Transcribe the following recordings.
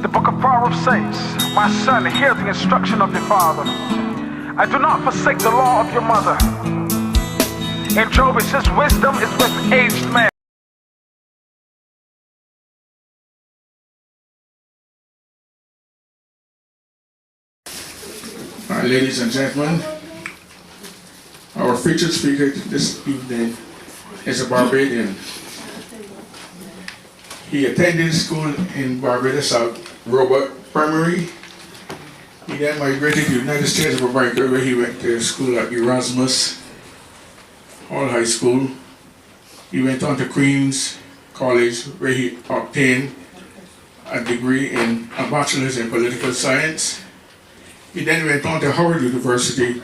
The book of Proverbs says, "My son, hear the instruction of your father, and do not forsake the law of your mother." In Job it says, "Wisdom is with aged men." All right, ladies and gentlemen, our featured speaker this evening is a Barbadian. He attended school in Barbados at Robert Primary. He then migrated to the United States of America, where he went to school at Erasmus Hall High School. He went on to Queens College, where he obtained a degree in a bachelor's in political science. He then went on to Howard University,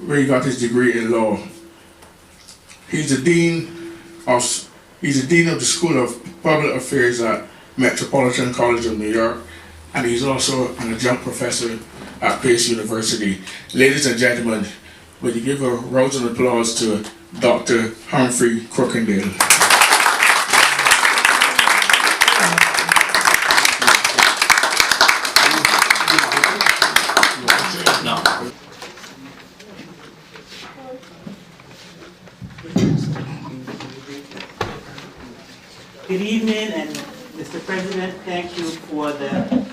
where he got his degree in law. He's the dean of the School of Public Affairs at Metropolitan College of New York, and he's also an adjunct professor at Pace University. Ladies and gentlemen, would you give a round of applause to Dr. Humphrey Crookendale? Good evening, and Mr. President, thank you for the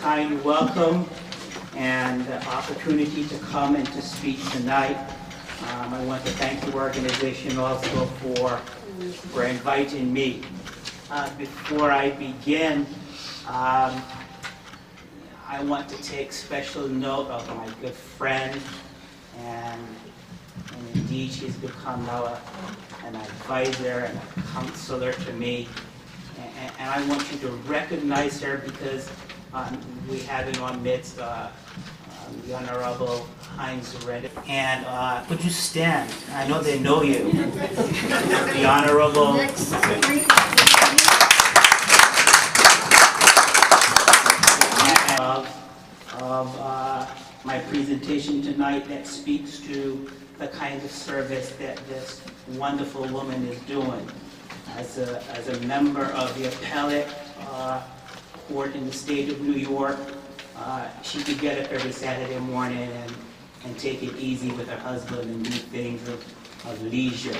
kind welcome and the opportunity to come and to speak tonight. I want to thank the organization also for inviting me. Before I begin, I want to take special note of my good friend, and indeed she's become now an advisor and a counselor to me. And I want you to recognize her because we have in our midst the Honorable Heinz Reddick. And would you stand? I know they know you. The Honorable of my presentation tonight that speaks to the kind of service that this wonderful woman is doing. As a member of the appellate court in the state of New York, she could get up every Saturday morning and take it easy with her husband and do things of leisure.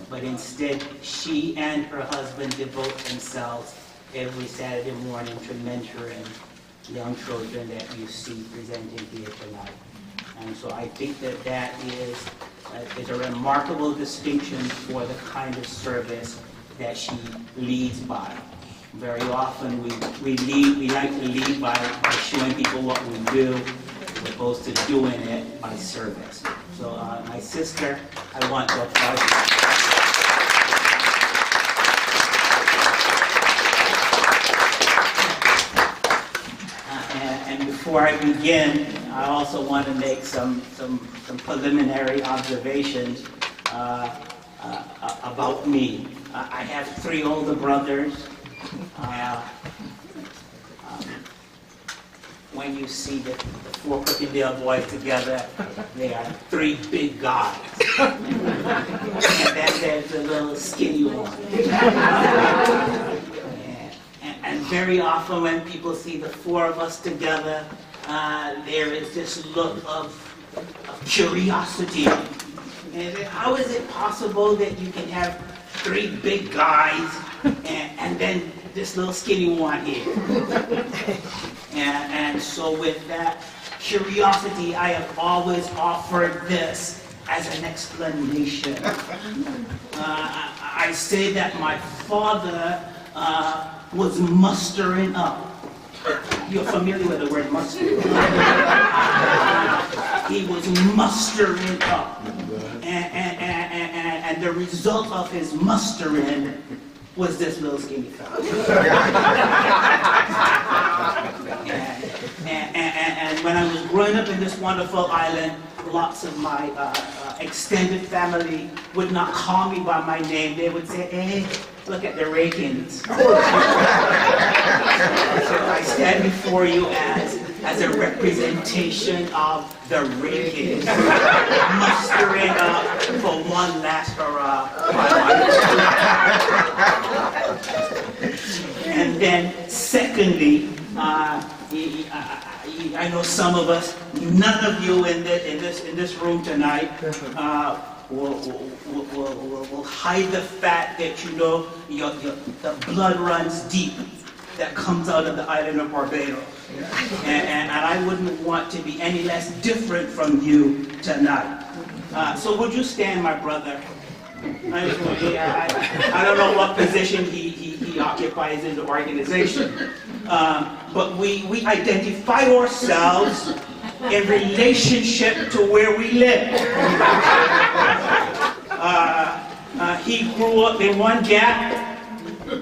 But instead, she and her husband devote themselves every Saturday morning to mentoring young children that you see presenting here tonight. And so I think that is a remarkable distinction for the kind of service that she leads by. Very often we like to lead by showing people what we do, as opposed to doing it by service. So my sister, I want to applaud you. And before I begin, I also want to make some preliminary observations about me. I have 3 older brothers. When you see the 4 Crookendale boys together, they are 3 big guys. And then there's a little skinny one. And very often when people see the 4 of us together, there is this look of curiosity. And how is it possible that you can have 3 big guys and then this little skinny one here? And so with that curiosity, I have always offered this as an explanation. I say that my father was mustering up. You're familiar with the word mustering? He was mustering up. And the result of his mustering was this little skinny fellow. And when I was growing up in this wonderful island, lots of my extended family would not call me by my name. They would say, "Hey, look at the Rakins." So I stand before you as a representation of the Rakins, mustering up for one last hurrah. And And then secondly, I know some of us, none of you in this room tonight will hide the fact that you know the blood runs deep that comes out of the island of Barbados. And I wouldn't want to be any less different from you tonight. So would you stand, my brother? I don't know what position he occupies in the organization, but we identify ourselves in relationship to where we live. He grew up in one gap,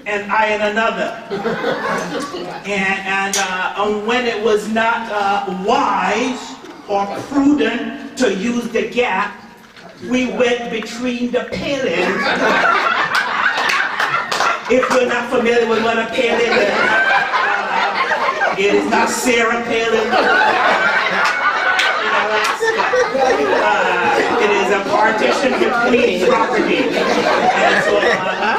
and I in another. And when it was not wise or prudent to use the gap, we went between the palings. If you're not familiar with what a paling is, it is not Sarah Palin. It is a partition between property. And so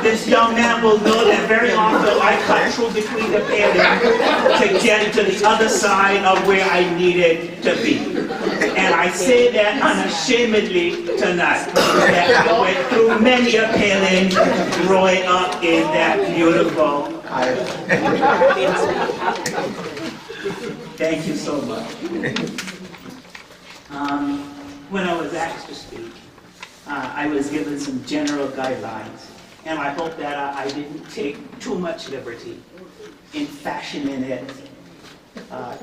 this young man will know that very often I cut through between the palings to get to the other side of where I needed to be. And I say that unashamedly tonight, that I went through many a paling growing up in that beautiful island. Thank you so much. When I was asked to speak, I was given some general guidelines, and I hope that I didn't take too much liberty in fashioning it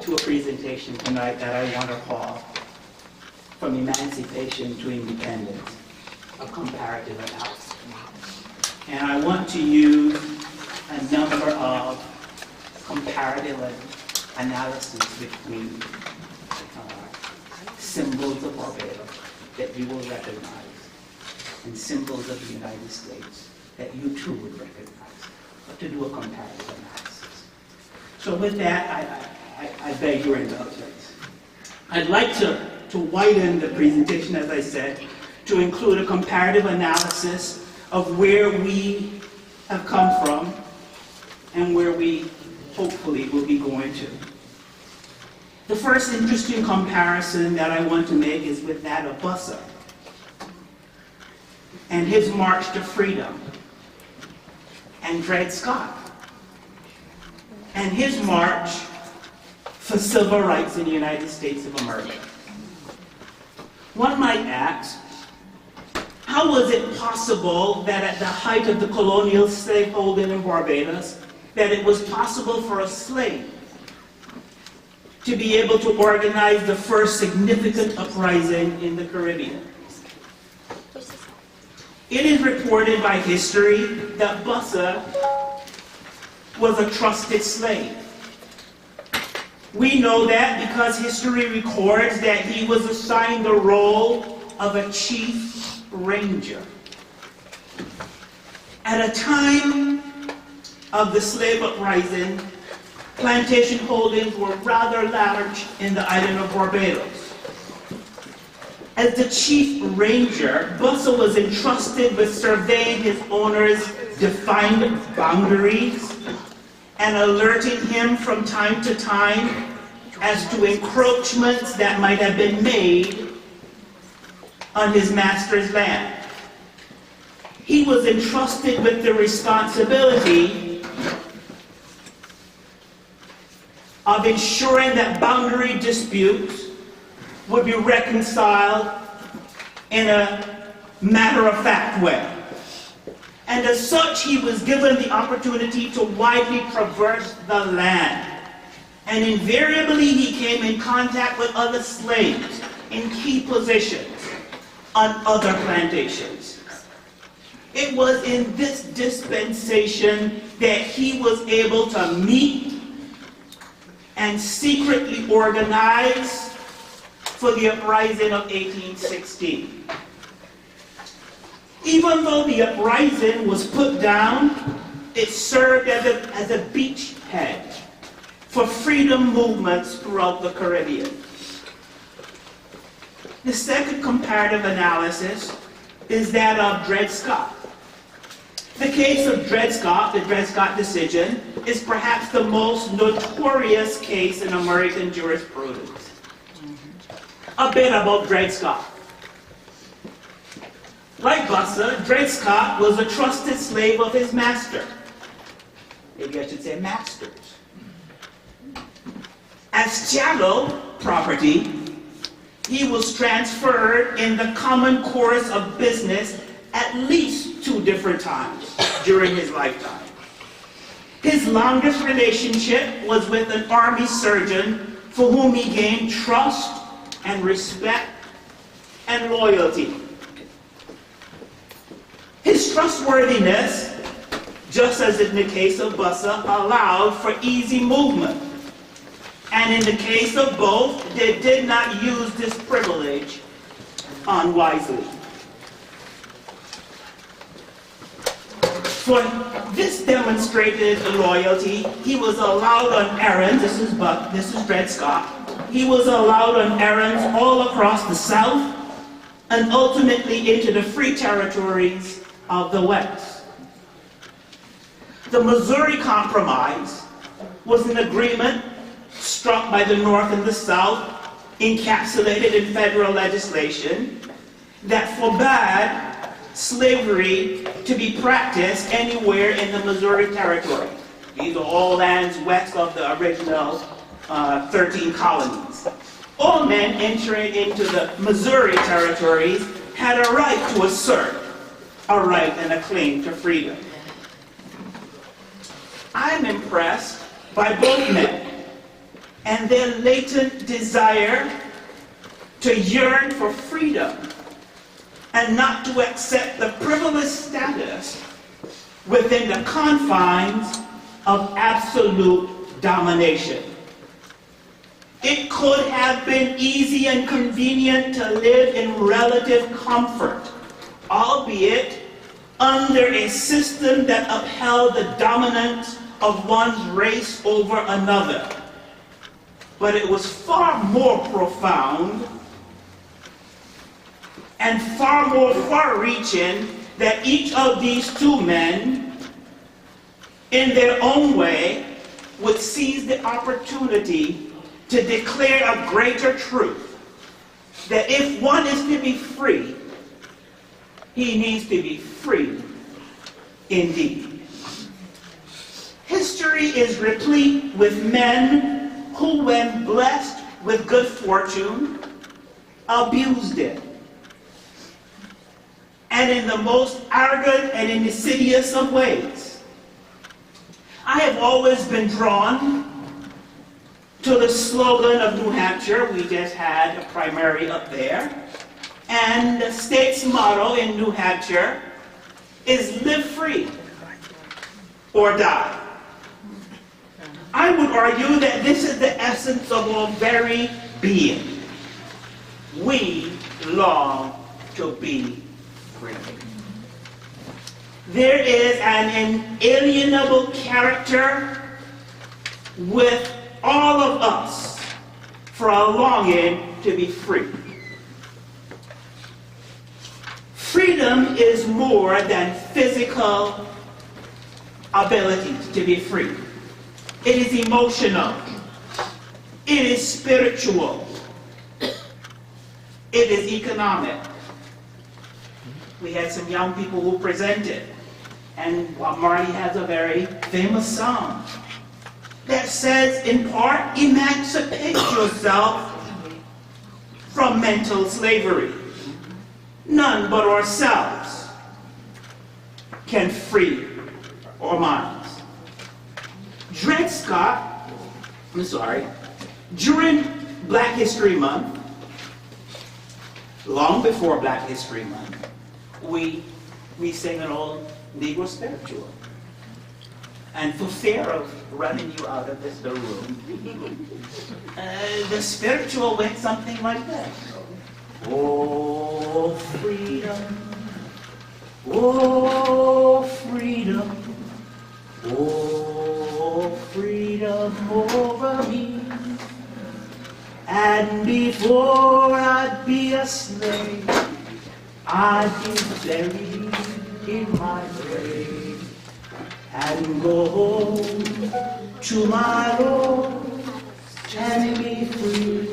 to a presentation tonight that I want to call From Emancipation to Independence, a Comparative Analysis. And I want to use a number of comparative analysis between symbols of Barbados that you will recognize and symbols of the United States that you too would recognize, but to do a comparative analysis. So with that, I beg your indulgence. I'd like to widen the presentation, as I said, to include a comparative analysis of where we have come from and where we hopefully will be going to. The first interesting comparison that I want to make is with that of Bussa and his march to freedom, and Dred Scott and his march for civil rights in the United States of America. One might ask, how was it possible that at the height of the colonial slaveholding in Barbados, that it was possible for a slave to be able to organize the first significant uprising in the Caribbean? It is reported by history that Bussa was a trusted slave. We know that because history records that he was assigned the role of a chief ranger. At a time of the slave uprising, plantation holdings were rather large in the island of Barbados. As the chief ranger, Bussa was entrusted with surveying his owner's defined boundaries and alerting him from time to time as to encroachments that might have been made on his master's land. He was entrusted with the responsibility of ensuring that boundary disputes would be reconciled in a matter-of-fact way. And as such, he was given the opportunity to widely traverse the land. And invariably, he came in contact with other slaves in key positions on other plantations. It was in this dispensation that he was able to meet and secretly organize for the uprising of 1816. Even though the uprising was put down, it served as a beachhead for freedom movements throughout the Caribbean. The second comparative analysis is that of Dred Scott. The case of Dred Scott, the Dred Scott decision, is perhaps the most notorious case in American jurisprudence. A bit about Dred Scott. Like Buster, Dred Scott was a trusted slave of his master. Maybe I should say masters. As chattel property, he was transferred in the common course of business at least 2 different times during his lifetime. His longest relationship was with an army surgeon for whom he gained trust and respect and loyalty. His trustworthiness, just as in the case of Bussa, allowed for easy movement. And in the case of both, they did not use this privilege unwisely. For this demonstrated loyalty, he was allowed on errands, this is Dred Scott, he was allowed on errands all across the South and ultimately into the free territories of the West. The Missouri Compromise was an agreement struck by the North and the South, encapsulated in federal legislation, that forbade slavery to be practiced anywhere in the Missouri Territory. These are all lands west of the original 13 colonies. All men entering into the Missouri territories had a right to assert a right and a claim to freedom. I'm impressed by both men and their latent desire to yearn for freedom and not to accept the privileged status within the confines of absolute domination. It could have been easy and convenient to live in relative comfort, albeit under a system that upheld the dominance of one's race over another. But it was far more profound and far more far-reaching that each of these 2 men, in their own way, would seize the opportunity to declare a greater truth, that if one is to be free, he needs to be free indeed. History is replete with men who, when blessed with good fortune, abused it. And in the most arrogant and insidious of ways. I have always been drawn to the slogan of New Hampshire. We just had a primary up there. And the state's motto in New Hampshire is live free or die. I would argue that this is the essence of our very being. We long to be free. There is an inalienable character with all of us for a longing to be free. Freedom is more than physical ability to be free. It is emotional. It is spiritual. It is economic. We had some young people who presented, and Marty has a very famous song that says, in part, emancipate yourself from mental slavery. None but ourselves can free our minds. Dred Scott, during Black History Month, long before Black History Month, we sing an old Negro spiritual. And for fear of running you out of the room, the spiritual went something like this. Oh, freedom, oh, freedom, oh, freedom over me. And before I'd be a slave, I'd be buried in my grave. and go home to my Lord and be free.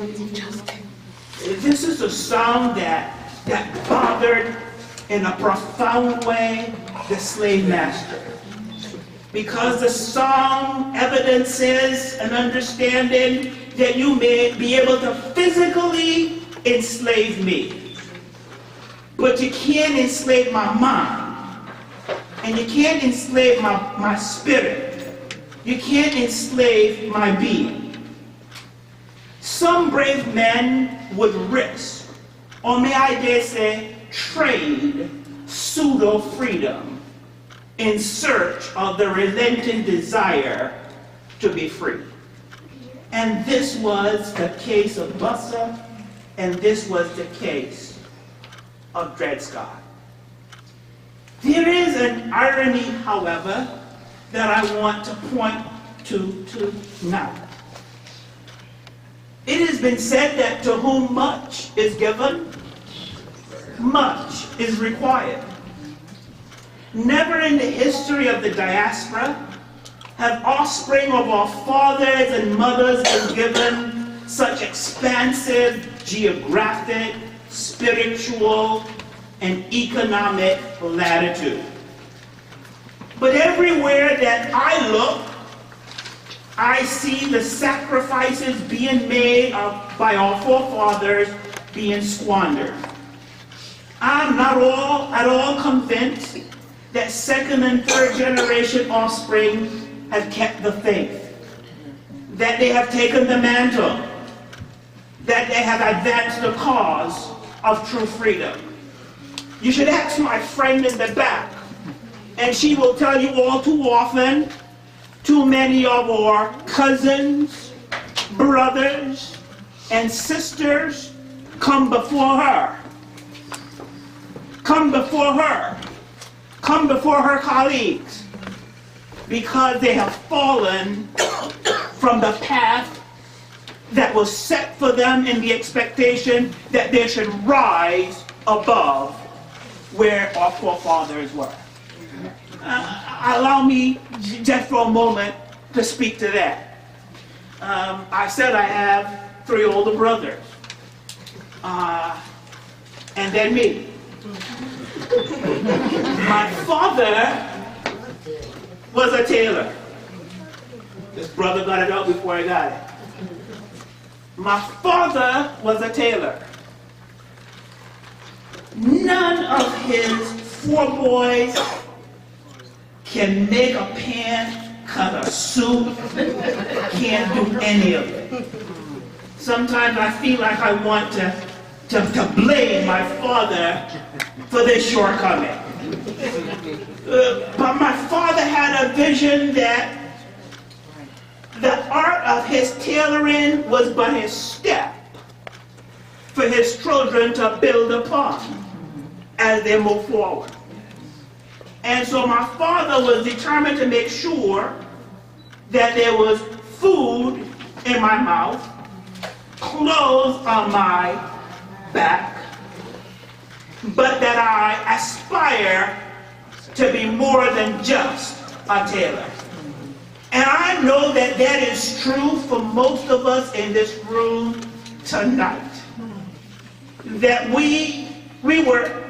This is a song that bothered in a profound way the slave master, because the song evidences an understanding that you may be able to physically enslave me, but you can't enslave my mind, and you can't enslave my spirit, you can't enslave my being. Some brave men would risk, or may I dare say, trade pseudo-freedom in search of the relenting desire to be free. And this was the case of Bussa, and this was the case of Dred Scott. There is an irony, however, that I want to point to now. It has been said that to whom much is given, much is required. Never in the history of the diaspora have offspring of our fathers and mothers been given such expansive geographic, spiritual, and economic latitude. But everywhere that I look, I see the sacrifices being made by our forefathers being squandered. I'm not at all convinced that second and third generation offspring have kept the faith, that they have taken the mantle, that they have advanced the cause of true freedom. You should ask my friend in the back, and she will tell you all too often, too many of our cousins, brothers, and sisters come before her. Come before her. Come before her colleagues, because they have fallen from the path that was set for them in the expectation that they should rise above where our forefathers were. Allow me just for a moment to speak to that. I said I have 3 older brothers, and then me. My father was a tailor. This brother got it out before I got it. My father was a tailor. None of his 4 boys can make a pant, cut a suit, can't do any of it. Sometimes I feel like I want to blame my father for this shortcoming. But my father had a vision that the art of his tailoring was but his step for his children to build upon as they move forward. And so my father was determined to make sure that there was food in my mouth, clothes on my back, but that I aspire to be more than just a tailor. And I know that that is true for most of us in this room tonight. That we were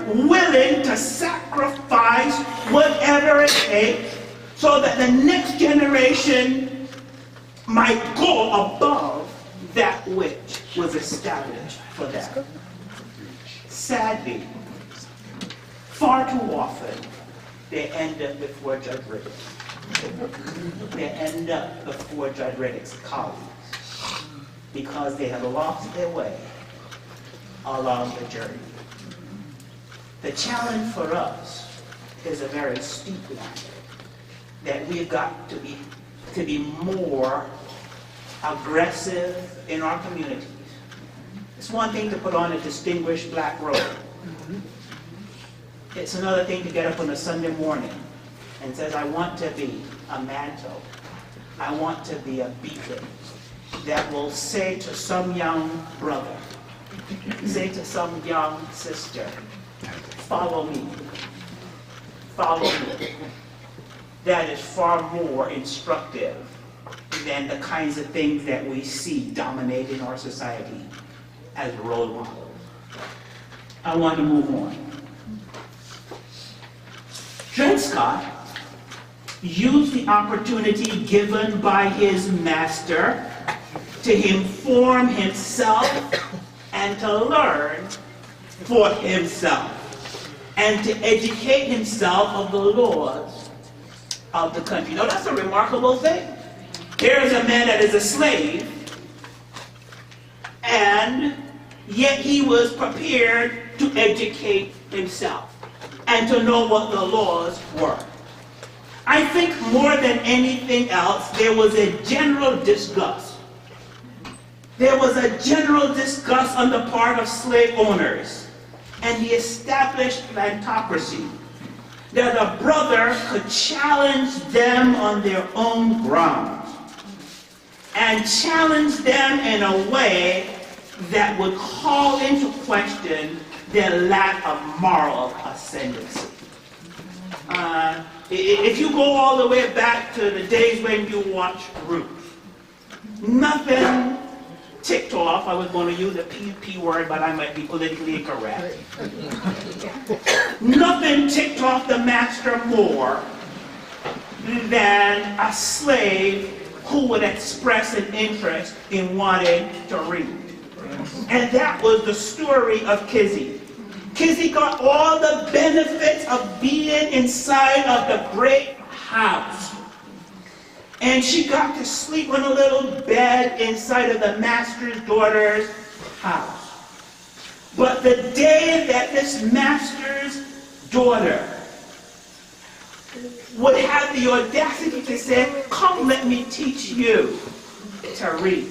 willing to sacrifice whatever it takes so that the next generation might go above that which was established for them. Sadly, far too often, they end up before Judge Riddick. They end up before Judge Riddick's colleagues because they have lost their way along the journey. The challenge for us is a very steep one, that we've got to be more aggressive in our communities. It's one thing to put on a distinguished black robe. It's another thing to get up on a Sunday morning and says, I want to be a mantle. I want to be a beacon that will say to some young brother, say to some young sister, follow me. Follow me. that is far more instructive than the kinds of things that we see dominating our society as role models. I want to move on. Dred Scott used the opportunity given by his master to inform himself and to learn for himself and to educate himself of the laws of the country. Now that's a remarkable thing. Here's a man that is a slave, and yet he was prepared to educate himself and to know what the laws were. I think more than anything else, there was a general disgust. There was a general disgust on the part of slave owners and the established plantocracy that a brother could challenge them on their own grounds and challenge them in a way that would call into question their lack of moral ascendancy. If you go all the way back to the days when you watched Ruth, nothing ticked off. I was going to use a P word, but I might be politically incorrect. Nothing ticked off the master more than a slave who would express an interest in wanting to read. And that was the story of Kizzy. Kizzy got all the benefits of being inside of the great house. And she got to sleep on a little bed inside of the master's daughter's house. But the day that this master's daughter would have the audacity to say, "Come, let me teach you to read,"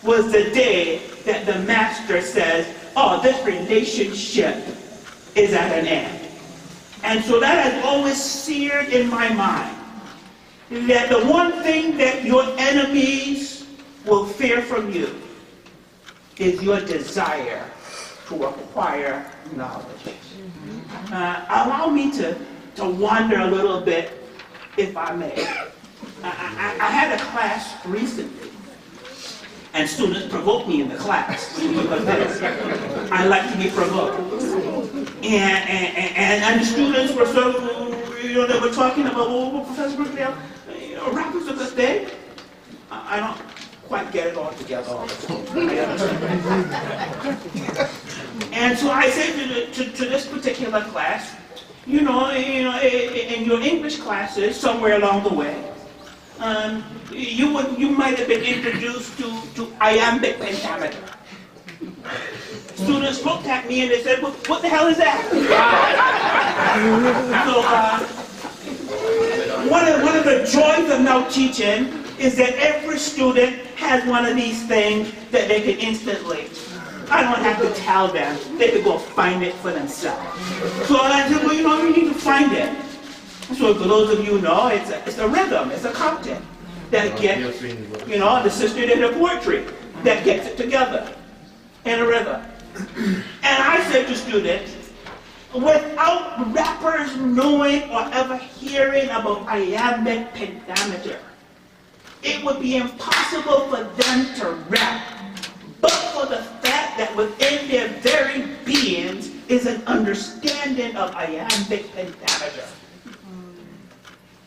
was the day that the master says, "Oh, this relationship is at an end." And so that has always seared in my mind that the one thing that your enemies will fear from you is your desire to acquire knowledge. Allow me to wander a little bit, if I may. I had a class recently, and students provoked me in the class because I like to be provoked. And the students were so, they were talking about, "Well, Professor Crookendale, rappers are good thing." I don't quite get it all together all the time. And so I said to this particular class, in your English classes, somewhere along the way, you might have been introduced to iambic pentameter. Students looked at me and they said, "What the hell is that?" So one of the joys of now teaching is that every student has one of these things that they can instantly. I don't have to tell them. They can go find it for themselves. So I said, "Well, you need to find it." So for those of you who know, it's a rhythm, it's a content that gets, the sister did her poetry that gets it together in a rhythm. And I said to students, without rappers knowing or ever hearing about iambic pentameter, it would be impossible for them to rap, but for the fact that within their very beings is an understanding of iambic pentameter.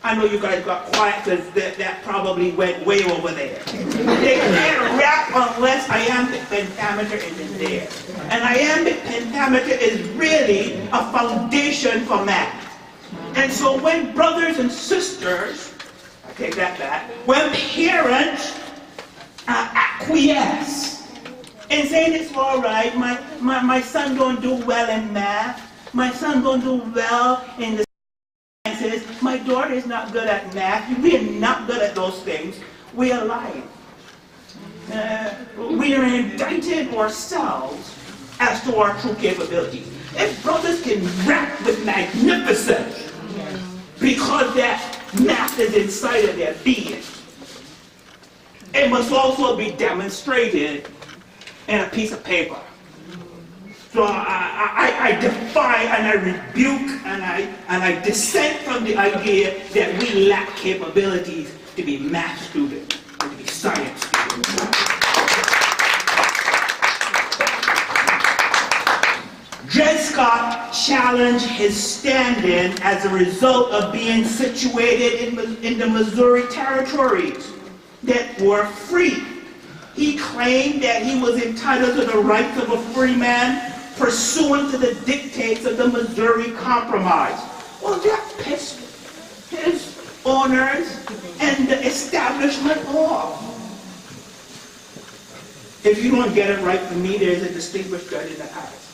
I know you guys got quiet because that probably went way over there. They can't rap unless iambic pentameter is in there. And iambic pentameter is really a foundation for math. And so when brothers and sisters, I take that back, when parents acquiesce and saying it's all right, my son don't do well in math, my son don't do well in the sciences, my daughter is not good at math, we are not good at those things, we are lying. We are indicting ourselves as to our true capabilities. If brothers can rap with magnificence because that math is inside of their being, it must also be demonstrated in a piece of paper. So I defy and I rebuke and I dissent from the idea that we lack capabilities to be math students or to be science students. Dred Scott challenged his standing as a result of being situated in the Missouri territories that were free. He claimed that he was entitled to the rights of a free man pursuant to the dictates of the Missouri Compromise. Well, that pissed his owners and the establishment off. If you don't get it right from me, there's a distinguished judge in the house.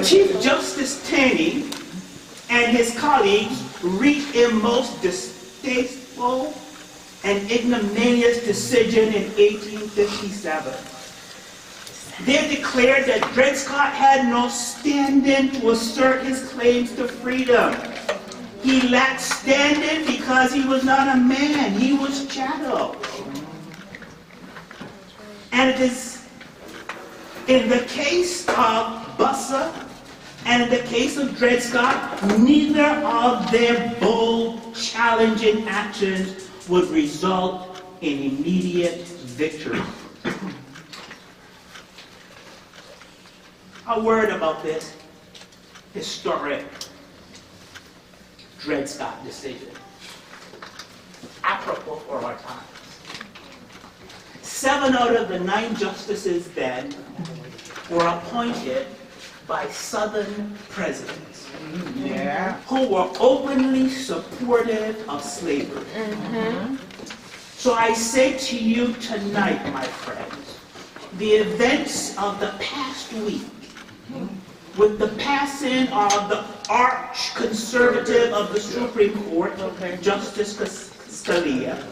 Chief Justice Taney and his colleagues reached a most distasteful and ignominious decision in 1857. They declared that Dred Scott had no standing to assert his claims to freedom. He lacked standing because he was not a man, he was chattel. And it is in the case of Bussa and in the case of Dred Scott, neither of their bold, challenging actions would result in immediate victory. A word about this historic Dred Scott decision, apropos for our times. 7 out of the 9 justices then were appointed by Southern presidents who were openly supportive of slavery. So I say to you tonight, my friends, the events of the past week, with the passing of the arch conservative of the Supreme Court, Justice Scalia,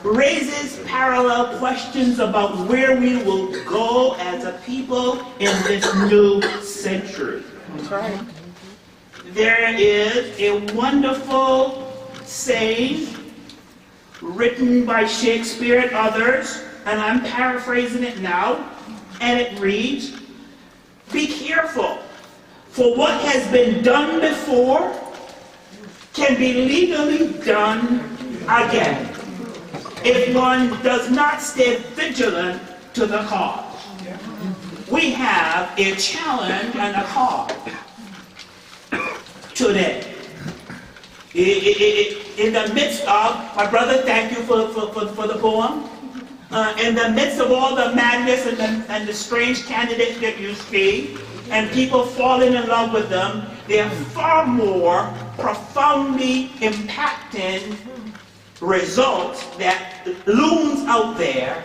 raises parallel questions about where we will go as a people in this new century. That's right. There is a wonderful saying written by Shakespeare and others, and I'm paraphrasing it now, and it reads, "Be careful, for what has been done before can be legally done again if one does not stay vigilant to the cause." We have a challenge and a cause today. In the midst of, my brother, thank you for the poem. In the midst of all the madness and the strange candidates that you see, and people falling in love with them, there are far more profoundly impacting results that looms out there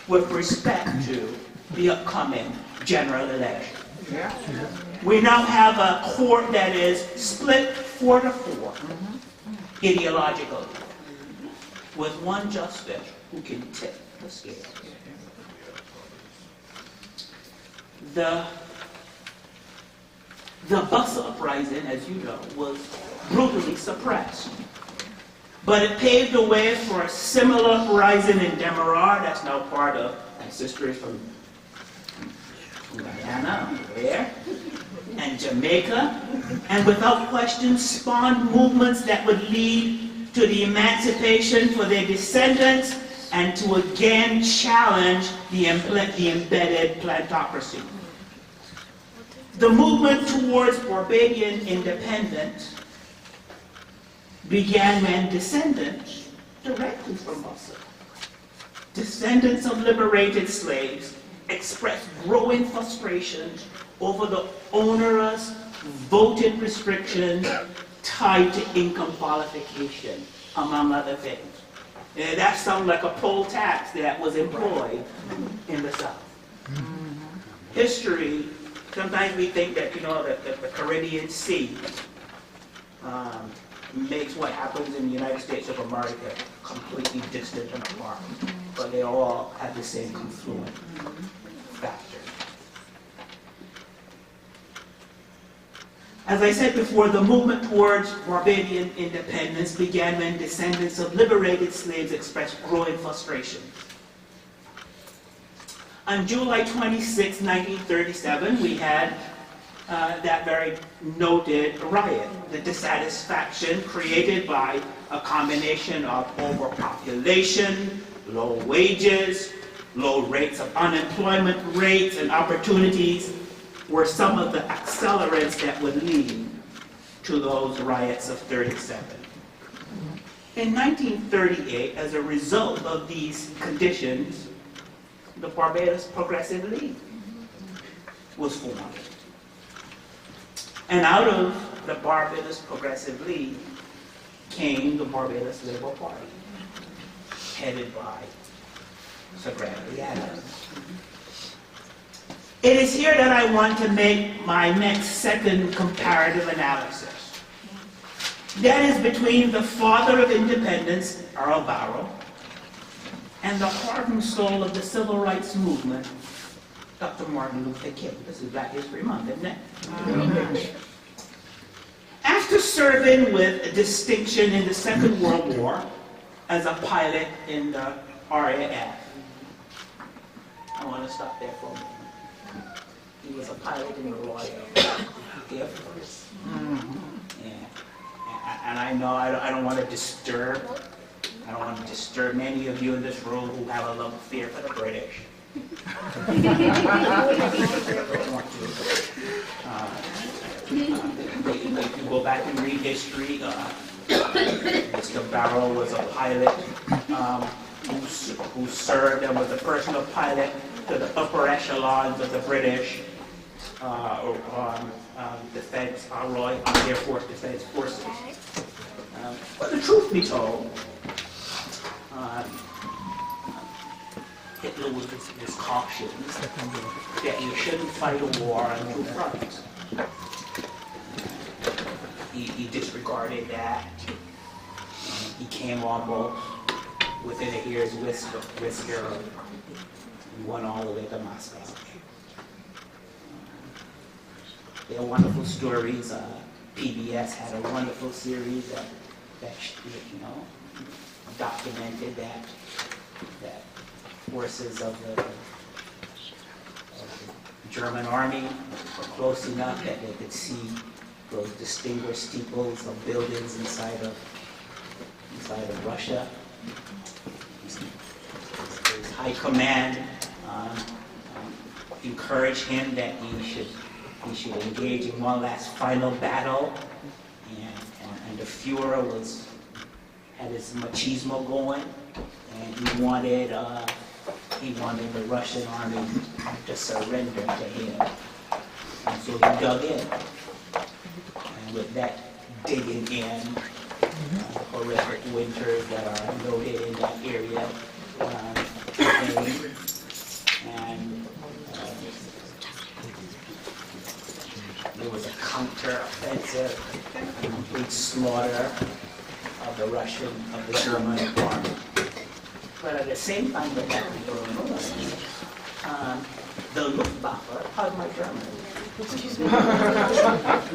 with respect to the upcoming general election. We now have a court that is split 4-4 ideologically, with one justice who can tip the scale. The Bussa uprising, as you know, was brutally suppressed. But it paved the way for a similar uprising in Demerara, that's now part of my sisters from Guyana, there, and Jamaica, and without question spawned movements that would lead to the emancipation for their descendants and to again challenge the embedded plantocracy. The movement towards Barbadian independence began when descendants directly from Bussa, descendants of liberated slaves, expressed growing frustrations over the onerous voting restrictions tied to income qualification, among other things. That sounds like a poll tax that was employed in the South. History, sometimes we think that, the Caribbean Sea makes what happens in the United States of America completely distant and apart, but they all have the same confluent factor. As I said before, the movement towards Barbadian independence began when descendants of liberated slaves expressed growing frustration On July 26, 1937, we had that very noted riot, the dissatisfaction created by a combination of overpopulation, low wages, low rates of unemployment rates and opportunities were some of the accelerants that would lead to those riots of 37. In 1938, as a result of these conditions, the Barbados Progressive League was formed. And out of the Barbados Progressive League came the Barbados Labour Party, headed by Sir Bradley Adams. It is here that I want to make my next second comparative analysis. That is between the father of independence, Earl Barrow, and the heart and soul of the civil rights movement, Dr. Martin Luther King. This is Black History Month, isn't it? After serving with distinction in the Second World War as a pilot in the RAF, I want to stop there for a moment. He was a pilot in the Royal Air Force. Yeah. And I know I don't want to disturb many of you in this room who have a love affair for the British. If you go back and read history, Mr. Barrow was a pilot who served and was a personal pilot to the upper echelons of the British Defense, Royal Air Force Defense Forces. But the truth be told, Hitler was cautious that you shouldn't fight a war on two fronts. He disregarded that. He came almost within a hair's whisker and went all the way to Moscow. There are wonderful stories. PBS had a wonderful series that documented that forces of the German army were close enough that they could see those distinguished steeples of buildings inside of Russia. His high command encouraged him that he should engage in one last final battle, and the Führer had his machismo going, and he wanted the Russian army to surrender to him. And so he dug in. And with that digging in, horrific winters that are noted in that area came, and there was a counter-offensive, complete slaughter of the German army. But at the same time that that was going on, the Luftwaffe, how's my German?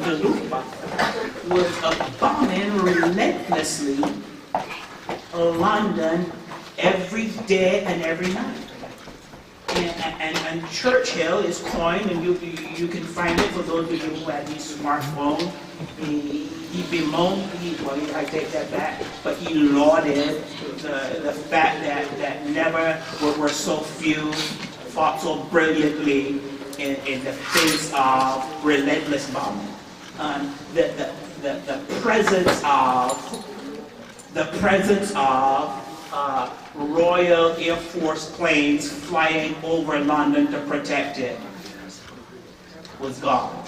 The Luftwaffe was bombing relentlessly London every day and every night. And Churchill is coined, and you can find it for those of you who have these smartphones. He bemoaned, I take that back, but he lauded the fact that never were so few fought so brilliantly in the face of relentless bombing. The presence of Royal Air Force planes flying over London to protect it was gone,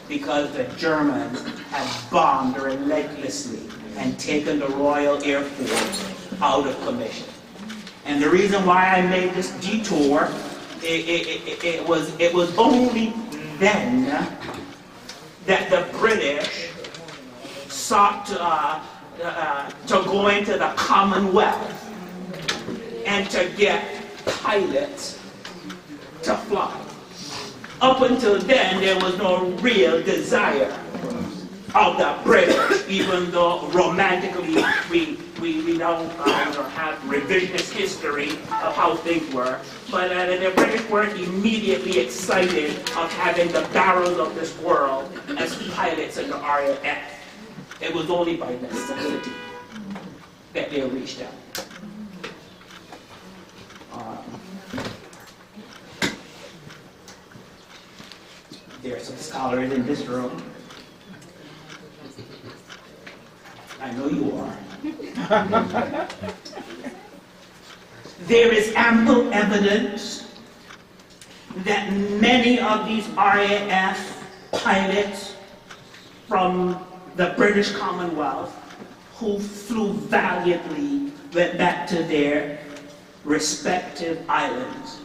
because the Germans had bombed relentlessly and taken the Royal Air Force out of commission. And the reason why I made this detour, it was only then that the British sought to go into the Commonwealth and to get pilots to fly. Up until then, there was no real desire of the British, even though romantically we don't have revisionist history of how things were, but the British weren't immediately excited of having the Barrows of this world as pilots in the RAF. It was only by necessity that they reached out. There are some scholars in this room. I know you are. There is ample evidence that many of these RAF pilots from the British Commonwealth who flew valiantly went back to their respective islands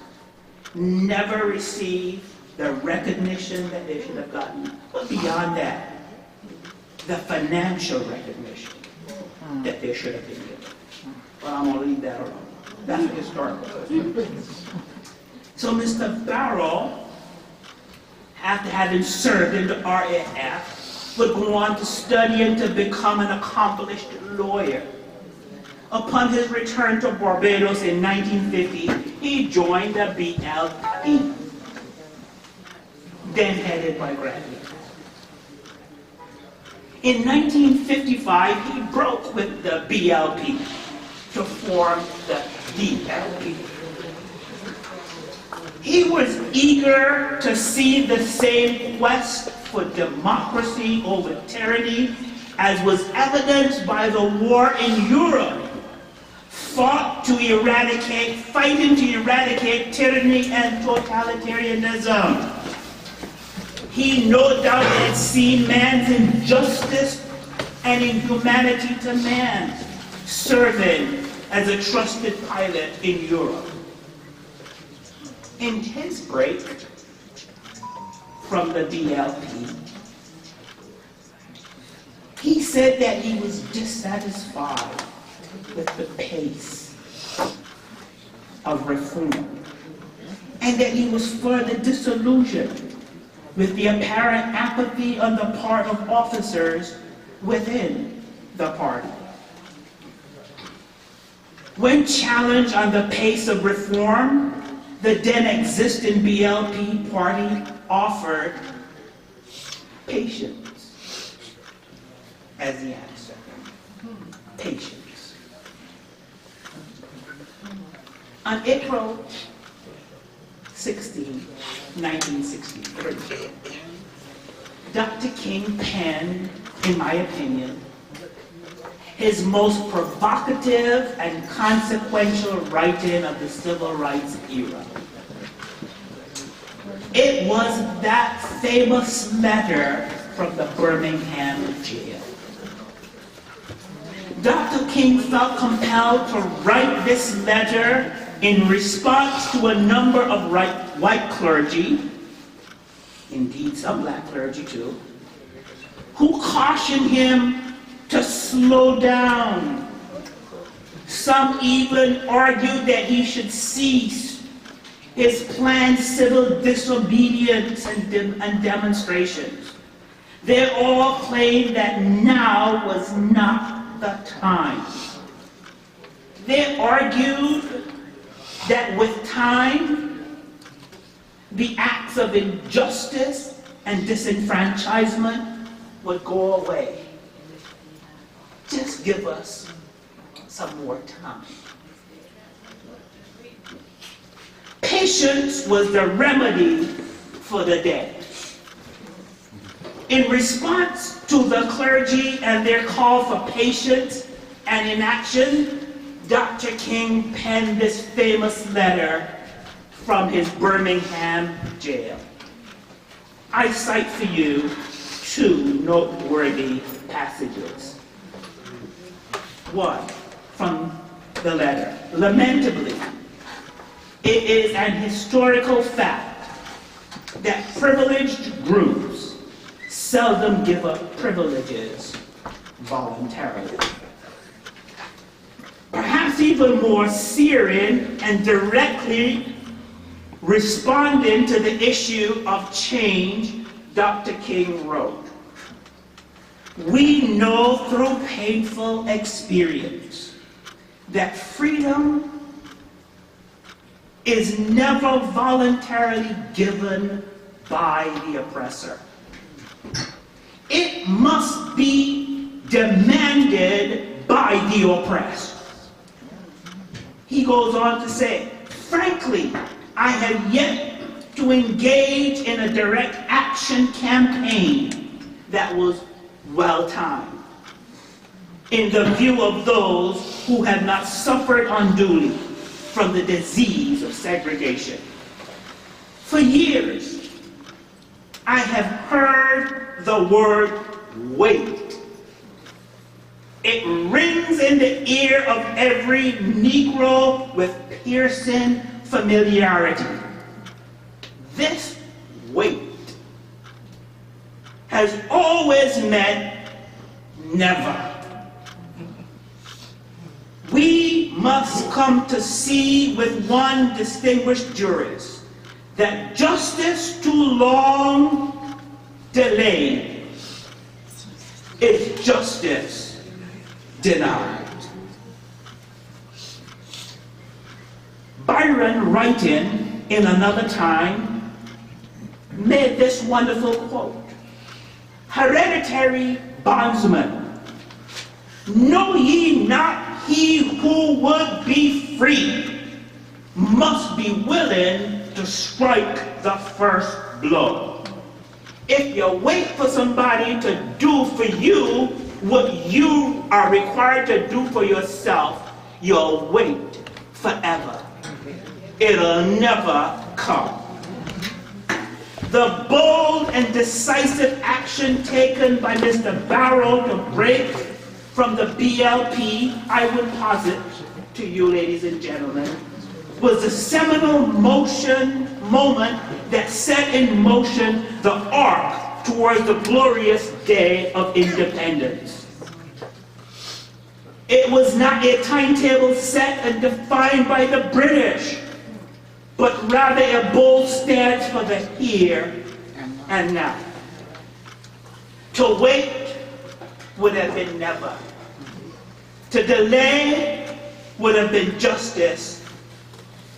never received the recognition that they should have gotten. But beyond that, the financial recognition that they should have been given. But I'm going to leave that alone. That's a historical question. So Mr. Barrow, after having served in the RAF, would go on to study and to become an accomplished lawyer. Upon his return to Barbados in 1950, he joined the BLP, then headed by Granby. In 1955, he broke with the BLP to form the DLP. He was eager to see the same quest for democracy over tyranny as was evidenced by the war in Europe, fighting to eradicate tyranny and totalitarianism. He no doubt had seen man's injustice and inhumanity to man, serving as a trusted pilot in Europe. In his break from the DLP, he said that he was dissatisfied with the pace of reform, and that he was further disillusioned with the apparent apathy on the part of officers within the party. When challenged on the pace of reform, the then existing BLP party offered patience as the answer. Patience. On April 16, 1963, Dr. King penned, in my opinion, his most provocative and consequential writing of the civil rights era. It was that famous letter from the Birmingham jail. Dr. King felt compelled to write this letter in response to a number of white clergy, indeed some black clergy too, who cautioned him to slow down. Some even argued that he should cease his planned civil disobedience and demonstrations. They all claimed that now was not the time. They argued that with time, the acts of injustice and disenfranchisement would go away. Just give us some more time. Patience was the remedy for the day. In response to the clergy and their call for patience and inaction, Dr. King penned this famous letter from his Birmingham jail. I cite for you two noteworthy passages. One, from the letter. Lamentably, it is an historical fact that privileged groups seldom give up privileges voluntarily. Perhaps even more searing and directly responding to the issue of change, Dr. King wrote, We know through painful experience that freedom is never voluntarily given by the oppressor. It must be demanded by the oppressed. He goes on to say, frankly, I have yet to engage in a direct action campaign that was well-timed in the view of those who have not suffered unduly from the disease of segregation. For years, I have heard the word wait. It rings in the ear of every Negro with piercing familiarity. This wait has always meant never. We must come to see with one distinguished jurist that justice too long delayed is justice denied. Byron, writing in another time, made this wonderful quote: hereditary bondsmen, know ye not he who would be free must be willing to strike the first blow. If you wait for somebody to do for you what you are required to do for yourself, you'll wait forever. It'll never come. The bold and decisive action taken by Mr. Barrow to break from the BLP, I would posit to you, ladies and gentlemen, was the seminal moment that set in motion the arc towards the glorious day of independence. It was not a timetable set and defined by the British, but rather a bold stance for the here and now. To wait would have been never. To delay would have been justice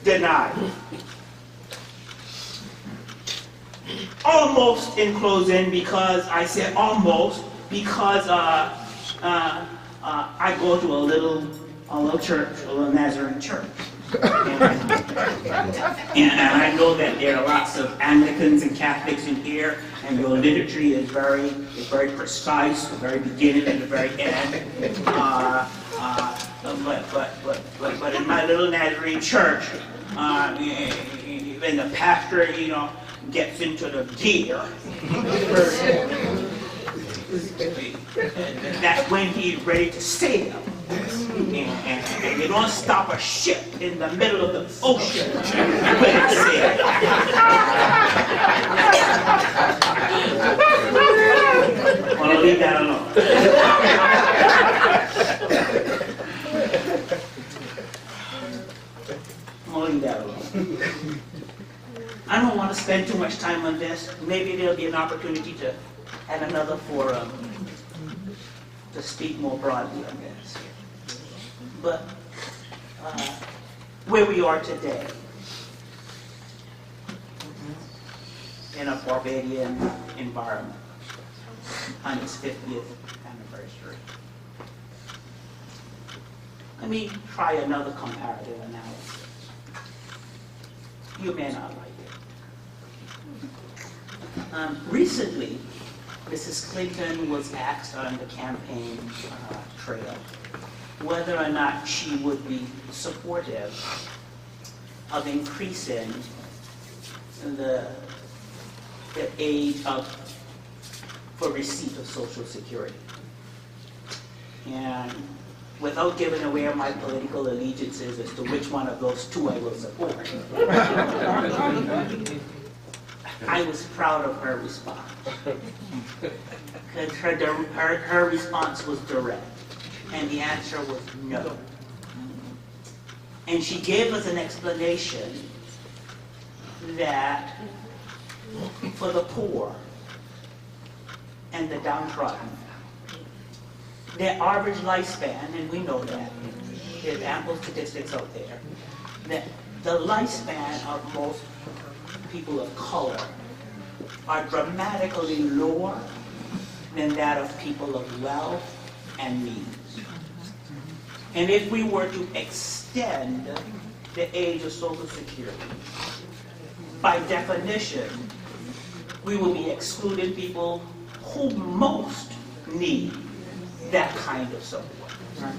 denied. Almost in closing, because I say almost, because I go to a little church, a little Nazarene church. And I know that there are lots of Anglicans and Catholics in here, and your liturgy is very precise, the very beginning and the very end. But in my little Nazarene church, when the pastor, gets into the gear, that's when he's ready to sail. And you don't stop a ship in the middle of the ocean when it's sailing. I'm going to leave that alone. I'm going to leave that alone. I don't want to spend too much time on this. Maybe there'll be an opportunity to have another forum to speak more broadly on this. But where we are today, in a Barbadian environment, on its 50th anniversary. Let me try another comparative analysis. You may not like it. Recently, Mrs. Clinton was asked on the campaign trail whether or not she would be supportive of increasing the age for receipt of Social Security. And without giving away my political allegiances as to which one of those two I will support, I was proud of her response. Because her response was direct. And the answer was no. And she gave us an explanation that for the poor and the downtrodden, their average lifespan, and we know that, there's ample statistics out there, that the lifespan of most people of color are dramatically lower than that of people of wealth and means. And if we were to extend the age of Social Security, by definition, we will be excluding people who most need that kind of support. Right?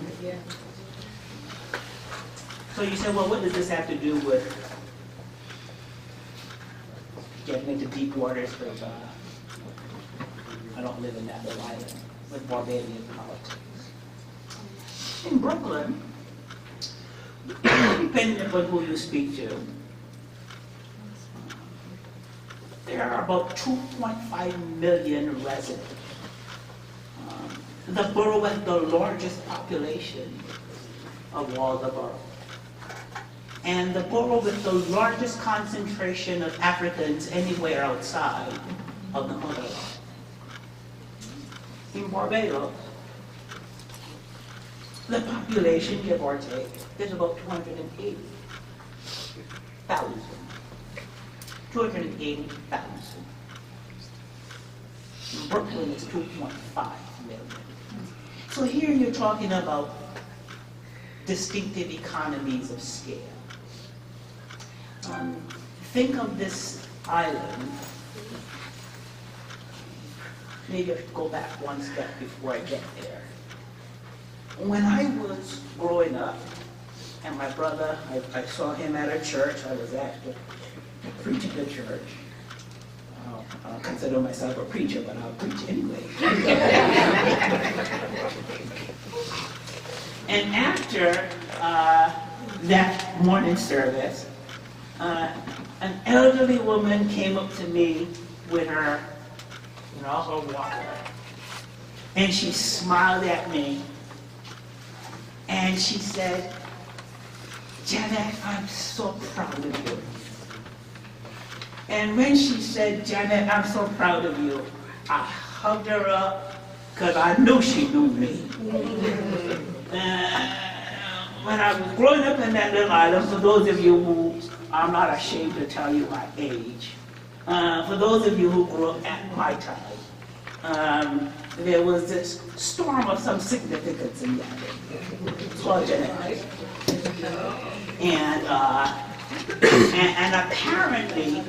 So you say, well, what does this have to do with getting into deep waters? Because I don't live in that little island with Barbadian politics. In Brooklyn, depending upon who you speak to, there are about 2.5 million residents. The borough with the largest population of all the boroughs. And the borough with the largest concentration of Africans anywhere outside of the motherland. In Barbados, the population, give or take, is about 280,000. 280,000. In Brooklyn, it's 2.5 million. So here you're talking about distinctive economies of scale. Think of this island. Maybe I should go back one step before I get there. When I was growing up, and my brother, I saw him at a church. I was actually preaching at church. I don't consider myself a preacher, but I'll preach anyway. And after that morning service, an elderly woman came up to me with her, her walker, and she smiled at me, and she said, "Janet, I'm so proud of you." And when she said, "Janet, I'm so proud of you," I hugged her up because I knew she knew me. When I was growing up in that little island, for those of you who, I'm not ashamed to tell you my age, for those of you who grew up at my time, there was this storm of some significance in that. It's called genetics. And apparently,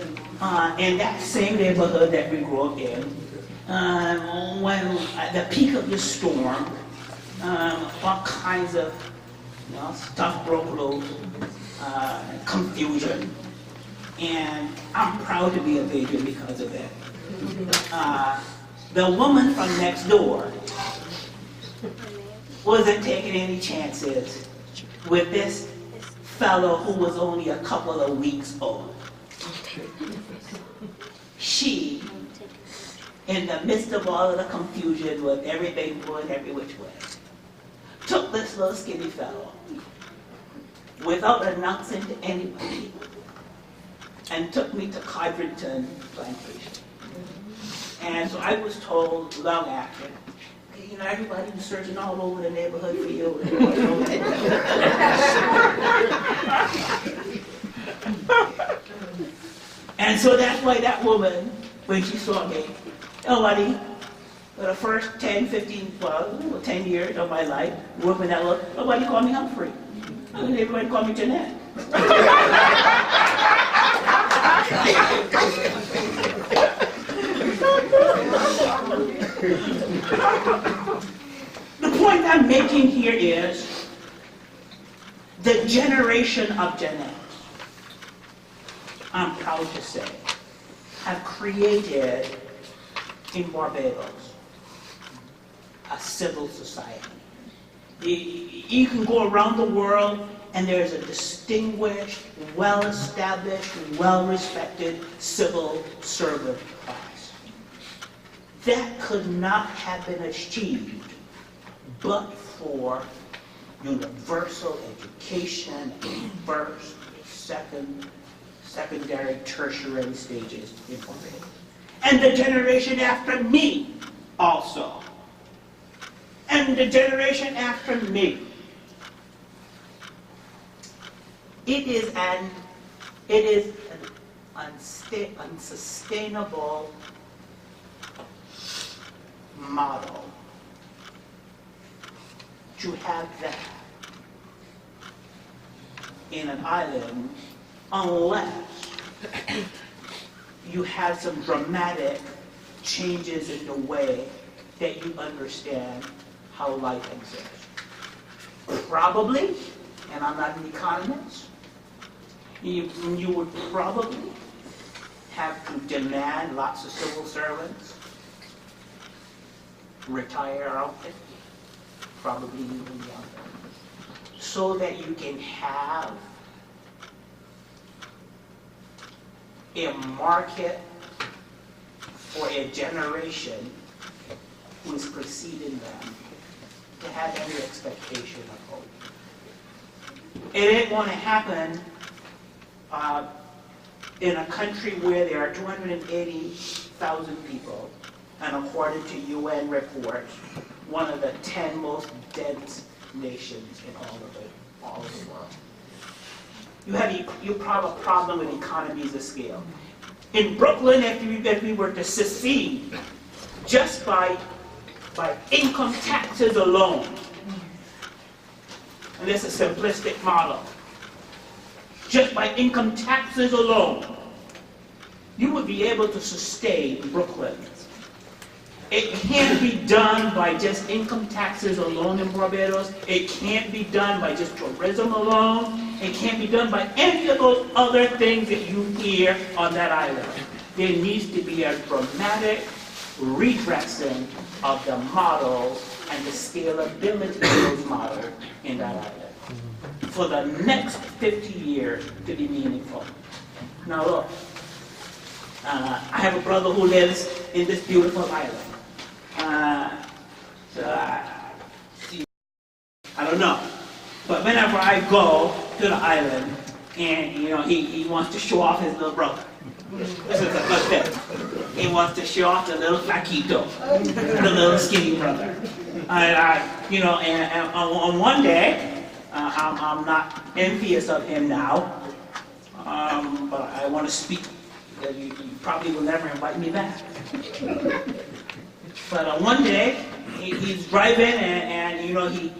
in that same neighborhood that we grew up in, when at the peak of the storm, all kinds of stuff broke loose, confusion, and I'm proud to be a Bajan because of it. The woman from next door wasn't taking any chances with this fellow who was only a couple of weeks old. She, in the midst of all of the confusion with everything going every which way, took this little skinny fellow without announcing to anybody and took me to Codrington Plantation. And so I was told long after, everybody was searching all over the neighborhood for you. And so that's why that woman, when she saw me, nobody, for the first 10 years of my life, working that look, nobody called me Humphrey. Everybody called me Jeanette. The point I'm making here is the generation of Gen X, I'm proud to say, have created in Barbados a civil society. You can go around the world and there's a distinguished, well-established, well-respected civil servant class. That could not have been achieved but for universal education in first, secondary, tertiary stages in Barbados. And the generation after me also. And and the generation after me. It is an unsustainable model to have that in an island unless you have some dramatic changes in the way that you understand how life exists. Probably, and I'm not an economist, you would probably have to demand lots of civil servants retire out 50, probably even younger, so that you can have a market for a generation who is preceding them to have any expectation of hope. It ain't going to happen in a country where there are 280,000 people, and according to UN reports, one of the 10 most dense nations in all of the world. You have a problem with economies of scale. In Brooklyn, if we were to secede just by income taxes alone, and this is a simplistic model, just by income taxes alone, you would be able to sustain Brooklyn. It can't be done by just income taxes alone in Barbados. It can't be done by just tourism alone. It can't be done by any of those other things that you hear on that island. There needs to be a dramatic redressing of the models and the scalability of those models in that island for the next 50 years to be meaningful. Now look, I have a brother who lives in this beautiful island. I don't know, but whenever I go to the island, and he wants to show off his little brother. This is a good thing. He wants to show off the little flaquito, the little skinny brother. And on one day, I'm not envious of him now, but I want to speak. You probably will never invite me back. But one day, he's driving, and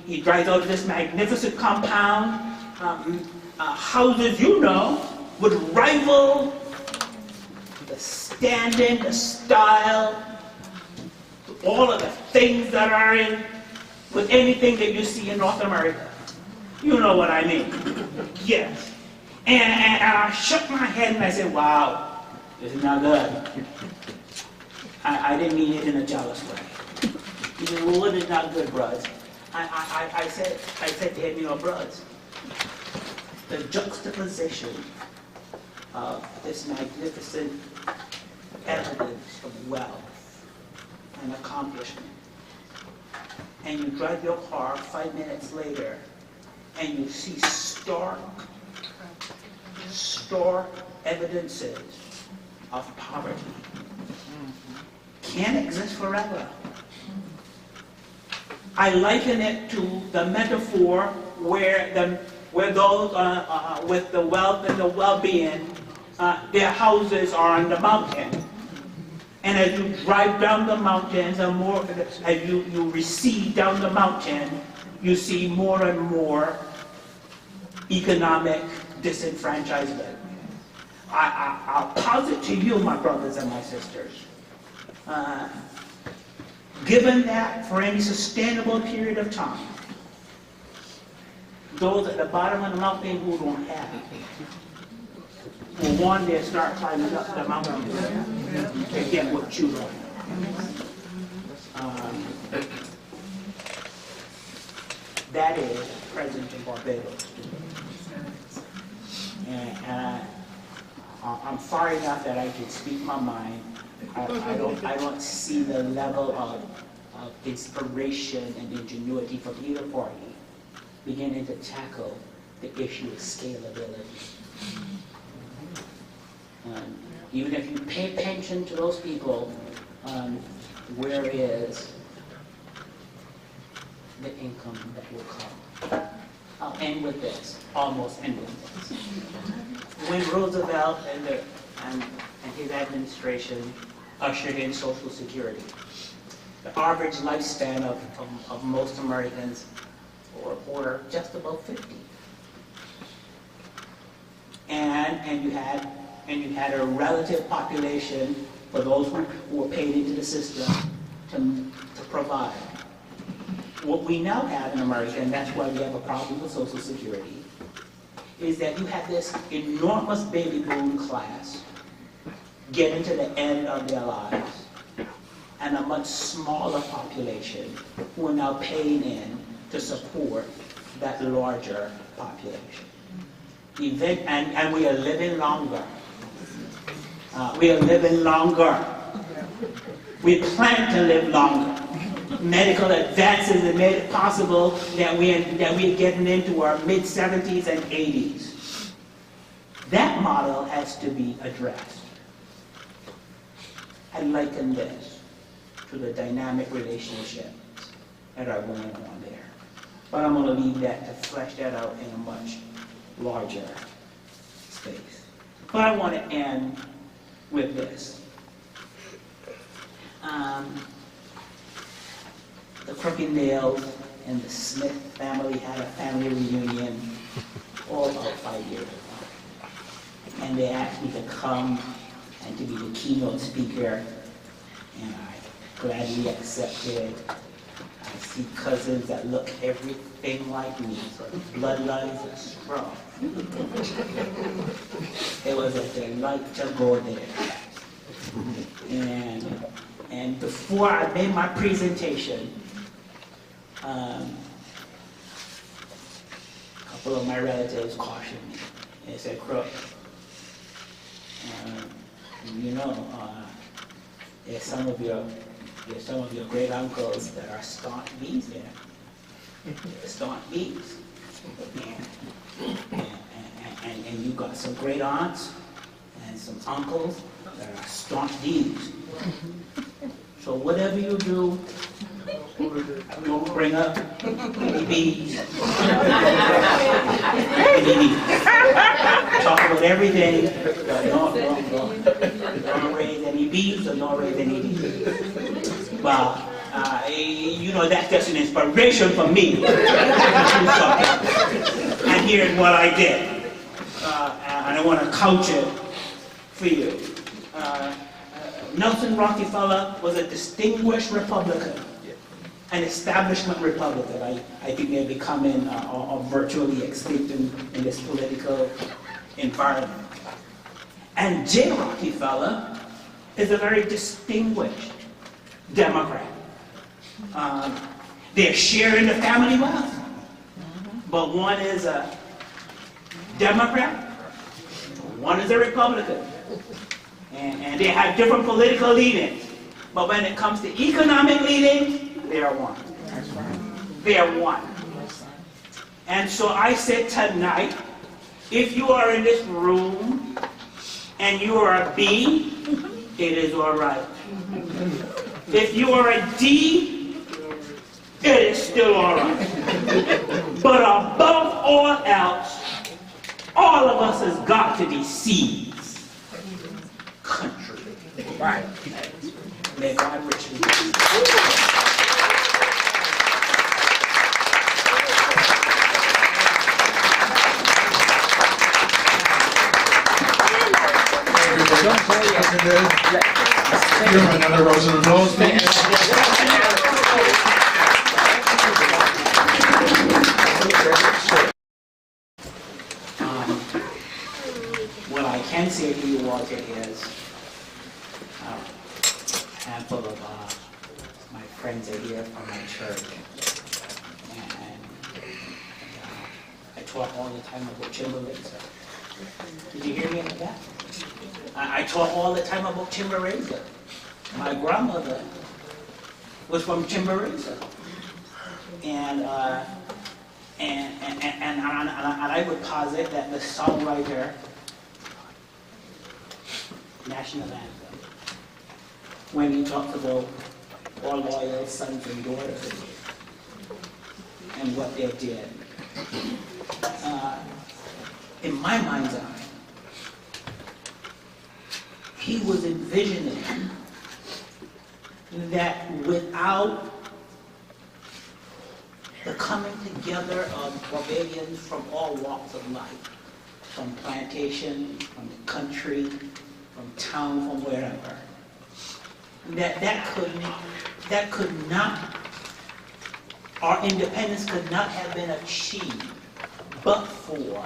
he drives out of this magnificent compound. Houses, would rival the standing, the style, all of the things that are in, with anything that you see in North America. You know what I mean? Yes. And I shook my head and I said, wow, this is not good. I didn't mean it in a jealous way. He said, well, what is not good, bruds? I said to him, bruds, the juxtaposition of this magnificent evidence of wealth and accomplishment, and you drive your car 5 minutes later, and you see stark evidences of poverty, can't exist forever. I liken it to the metaphor where those with the wealth and the well-being, their houses are on the mountain. And as you drive down the mountains, as you recede down the mountain, you see more and more economic disenfranchisement. I'll posit to you, my brothers and my sisters, given that for any sustainable period of time, those at the bottom of the mountain who don't have it will one day start climbing up the mountain to get what you want. That is present in Barbados. And I'm far enough that I can speak my mind. I don't see the level of inspiration and ingenuity from either party beginning to tackle the issue of scalability. Even if you pay attention to those people, whereas the income that will come. I'll end with this, almost end with this. When Roosevelt and his administration ushered in Social Security, the average lifespan of most Americans were just about 50. And you had a relative population for those who were paid into the system to provide. What we now have in America, and that's why we have a problem with Social Security, is that you have this enormous baby boom class getting to the end of their lives, and a much smaller population who are now paying in to support that larger population. And we are living longer. We are living longer. We plan to live longer. Medical advances have made it possible that we're getting into our mid-70s and 80s. That model has to be addressed. I liken this to the dynamic relationships that are going on there. But I'm going to leave that to flesh that out in a much larger space. But I want to end with this. The Crookendales and the Smith family had a family reunion about 5 years ago. And they asked me to come and to be the keynote speaker, and I gladly accepted. I see cousins that look everything like me, so the bloodlines are strong. It was a delight to go there. And before I made my presentation, a couple of my relatives cautioned me. They said, "Crook, there's some of your great uncles that are staunch bees there. They're staunch bees. And you got some great aunts and some uncles that are staunch bees. So whatever you do, don't bring up any bees. Talk about everything. Don't raise any bees or don't raise any bees. Well, that's just an inspiration for me. And here's what I did. And I want to couch it for you. Nelson Rockefeller was a distinguished Republican, an establishment Republican. I think they're becoming virtually extinct in this political environment. And J. Rockefeller is a very distinguished Democrat. They're sharing the family wealth, but one is a Democrat, one is a Republican. And they have different political leanings. But when it comes to economic leanings, they are one. They are one. And so I said tonight, if you are in this room and you are a B, it is all right. If you are a D, it is still all right. But above all else, all of us has got to be C's. Country. Right. May God richly bless you. Give him another round of applause, please. What I can say to you, Walter, is a handful of my friends are here from my church. And I talk all the time about Timberlake's. Did you hear me like that? I talk all the time about Timberlake's. My grandmother was from Timberlake's. And I would posit that the songwriter national anthem, when he talks about our loyal sons and daughters, and what they did. In my mind's eye, he was envisioning that without the coming together of Barbadians from all walks of life, from plantation, from the country, from town, from wherever, that could not, our independence could not have been achieved but for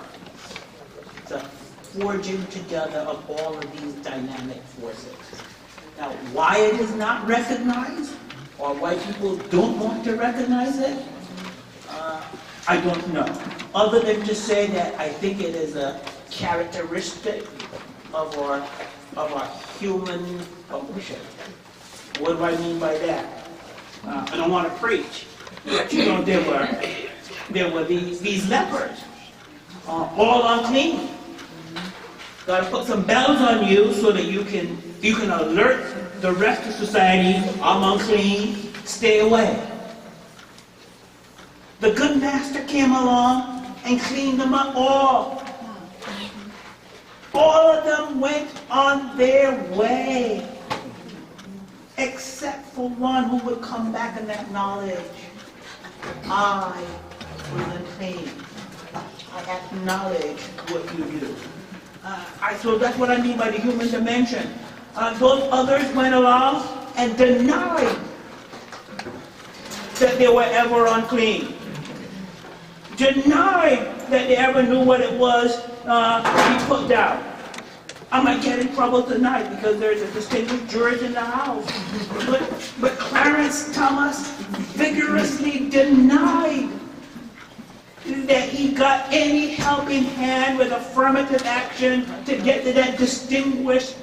the forging together of all of these dynamic forces. Now, why it is not recognized, or why people don't want to recognize it, I don't know. Other than to say that I think it is a characteristic of our human function. What do I mean by that? I don't want to preach, but you know, there were these lepers, all unclean. Got to put some bells on you so that you can alert the rest of society, I'm unclean, stay away. The good master came along and cleaned them up all. All of them went on their way, except for one who would come back and acknowledge, I was unclean. I acknowledge what you do. So that's what I mean by the human dimension. Those others went along and denied that they were ever unclean. Denied that they ever knew what it was to be put down. I might get in trouble tonight because there's a distinguished jurist in the house. But Clarence Thomas vigorously denied that he got any helping hand with affirmative action to get to that distinguished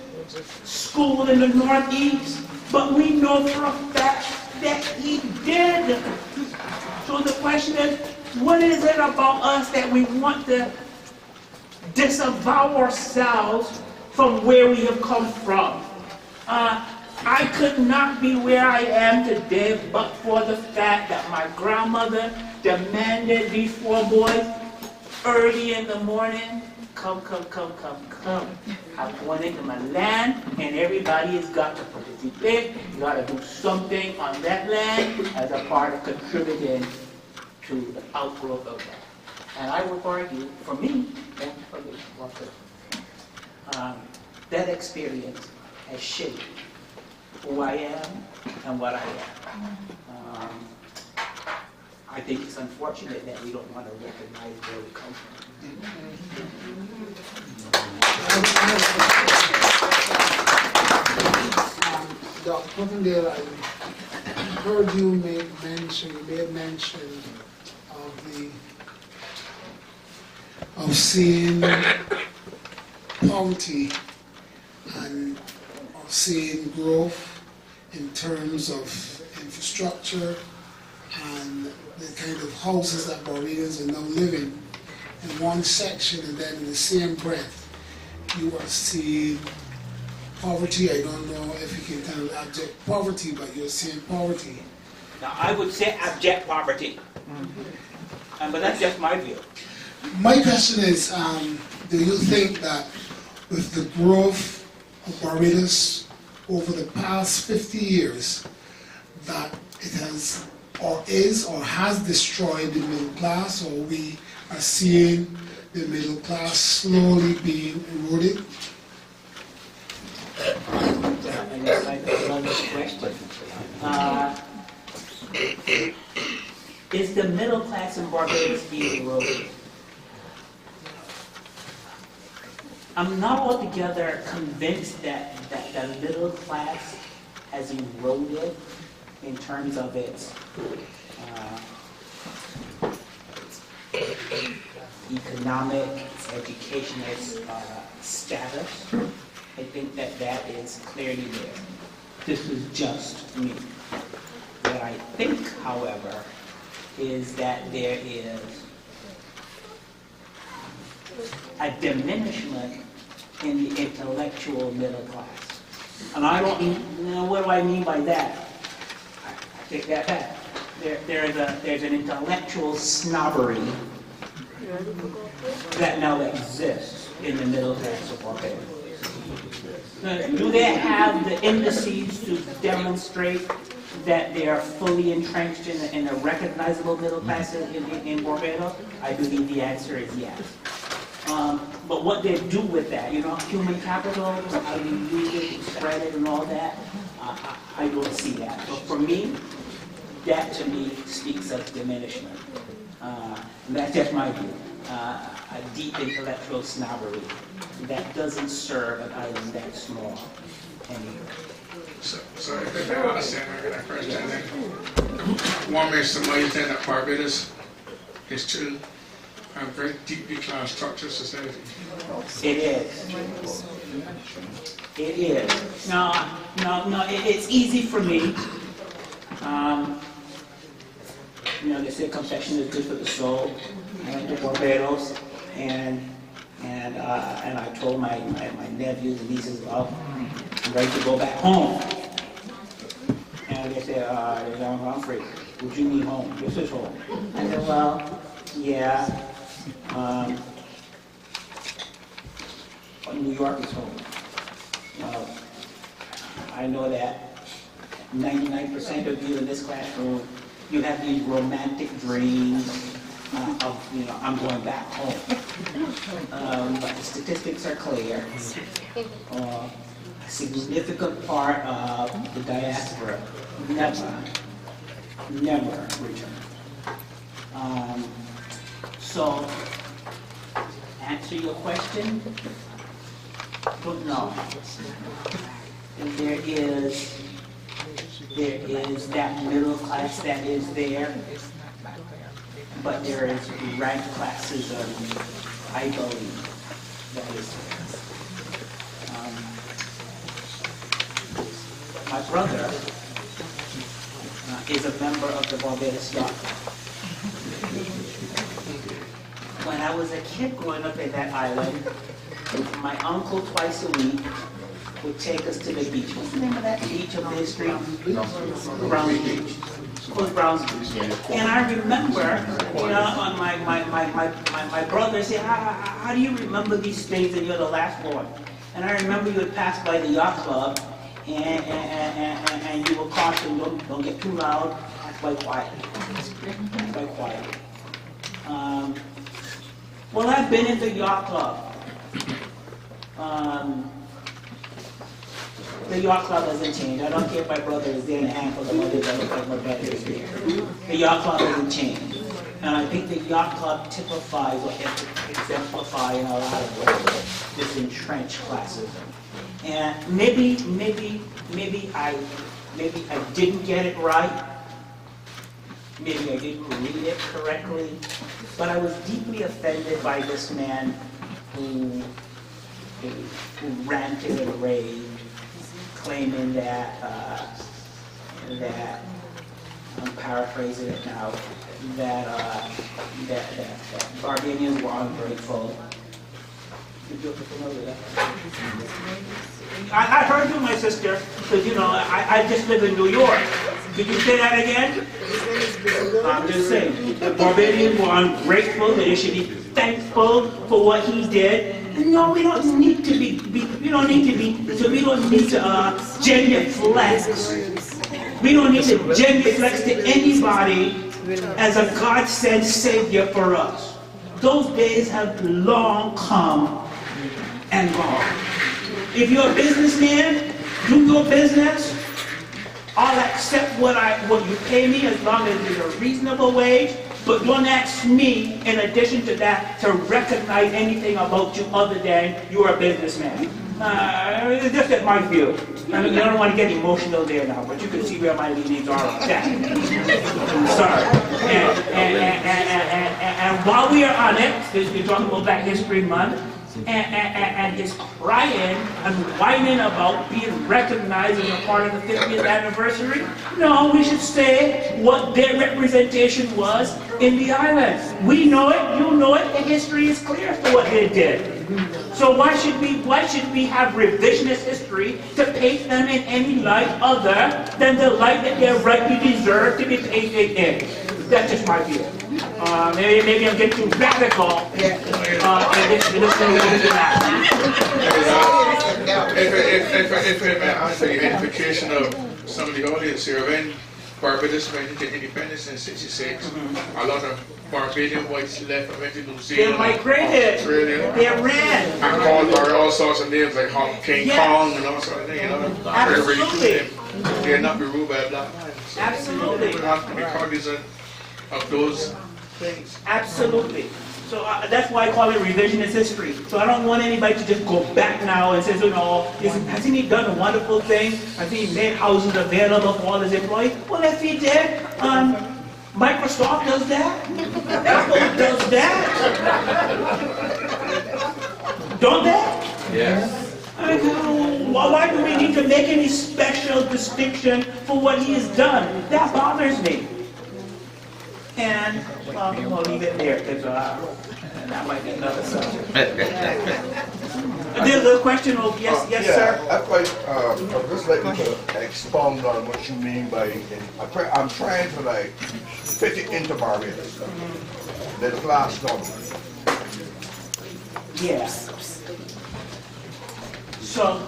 school in the Northeast. But we know for a fact that he did. So the question is, what is it about us that we want to disavow ourselves from where we have come from? I could not be where I am today but for the fact that my grandmother demanded these four boys early in the morning, come. I'm going into my land and everybody has got to participate. You got to do something on that land as a part of contributing to the outgrowth of that. And I would argue, for me, and for me, that experience has shaped who I am and what I am. I think it's unfortunate that we don't want to recognize where we come from. Dr. Crookendale, I heard you made mention of seeing poverty and of seeing growth in terms of infrastructure and the kind of houses that Barbadians are now living in one section, and then in the same breath you are seeing poverty. I don't know if you can kind of abject poverty, but you're seeing poverty. Now I would say abject poverty, but that's just my view. My question is, do you think that with the growth of Barbados over the past 50 years, that it has or is or has destroyed the middle class, or we are seeing the middle class slowly being eroded? And that's like another question. Is the middle class in Barbados being eroded? I'm not altogether convinced that the middle class has eroded in terms of its economic, educational status. I think that is clearly there. This is just me. What I think, however, is that there is a diminishment in the intellectual middle class. And I don't know, what do I mean by that? I take that back. there's an intellectual snobbery that now exists in the middle class of Barbados. Do they have the indices to demonstrate that they are fully entrenched in a recognizable middle class in Barbados? I believe the answer is yes. But what they do with that, human capital, how you use it, spread it, and all that, I don't see that. But for me, that to me speaks of diminishment. That's just my view. A deep intellectual snobbery that doesn't serve an island that small anymore. So if I understand that question, then one makes somebody think that Barbados is still a very deeply class structured society. It is. It is. No, it's easy for me. They say confession is good for the soul. I went to Barbados, and I told my nephews and nieces, well, I'm ready to go back home. And they said, young Humphrey, what do you mean home? This is home. I said, well, yeah. New York is home. I know that 99% of you in this classroom, you have these romantic dreams of, I'm going back home. But the statistics are clear. A significant part of the diaspora never return. So, answer your question, don't know. There is that middle class that is there, but there is rank classism, I believe, that is there. My brother is a member of the Barbados Yacht Club. When I was a kid growing up in that island, my uncle twice a week would take us to the beach. What's the name of that beach of the history? Browns Beach. Called Browns Beach. And I remember, my brother said, how do you remember these things and you're the last one? And I remember you would pass by the yacht club and you would caution, don't get too loud, act quite quiet. Act quite quiet. Well, I've been in the yacht club. The yacht club hasn't changed. I don't care if my brother is there in a handful of others that look like my brother is there. The yacht club hasn't changed. And I think the yacht club typifies or exemplifies in a lot of ways this entrenched classism. And maybe I didn't get it right. Maybe I didn't read it correctly. But I was deeply offended by this man who ranted and raved, claiming that I'm paraphrasing it now, that Barbadians were ungrateful. I heard you, my sister, because I just live in New York. Did you say that again? I'm just saying, the Barbadians were ungrateful, that they should be thankful for what he did. No, we don't need to genuflex. We don't need to genuflex to anybody as a God-sent Savior for us. Those days have long come and gone. If you're a businessman, do your business. I'll accept what you pay me as long as it's a reasonable wage. But don't ask me, in addition to that, to recognize anything about you other than you're a businessman. It's just at my view. I mean, I don't want to get emotional there now, but you can see where my leanings are on that. I'm sorry. And while we are on it, because we're talking about Black History Month, and is crying and whining about being recognized as a part of the 50th anniversary. No, we should say what their representation was in the island. We know it, you know it, and history is clear as to what they did. So why should we have revisionist history to paint them in any light other than the light that they rightly deserve to be painted in? That's just my view. Maybe I'm getting too radical. If I may ask for the edification of some of the audience here, when Barbados went into independence in '66, a lot of Barbadian whites left and went to New Zealand. They migrated. Australia. They ran. And called by all sorts of names like King Kong and all sorts of things, you know. Absolutely. They're not be ruled by a black man. So Absolutely. we have to be cognizant of those things. Absolutely. So that's why I call it revisionist history. So I don't want anybody to just go back now and say, you know, hasn't he done a wonderful thing? Has he made houses available for all his employees? Well, if he did, Microsoft does that. Apple does that. Don't they? Yes. Why do we need to make any special distinction for what he has done? That bothers me. And we'll leave it there because that might be another subject. There's a question of yes, sir. I'd just like you to expound on what you mean by. I'm trying to like fit it into Barbados. The class government. Yes. So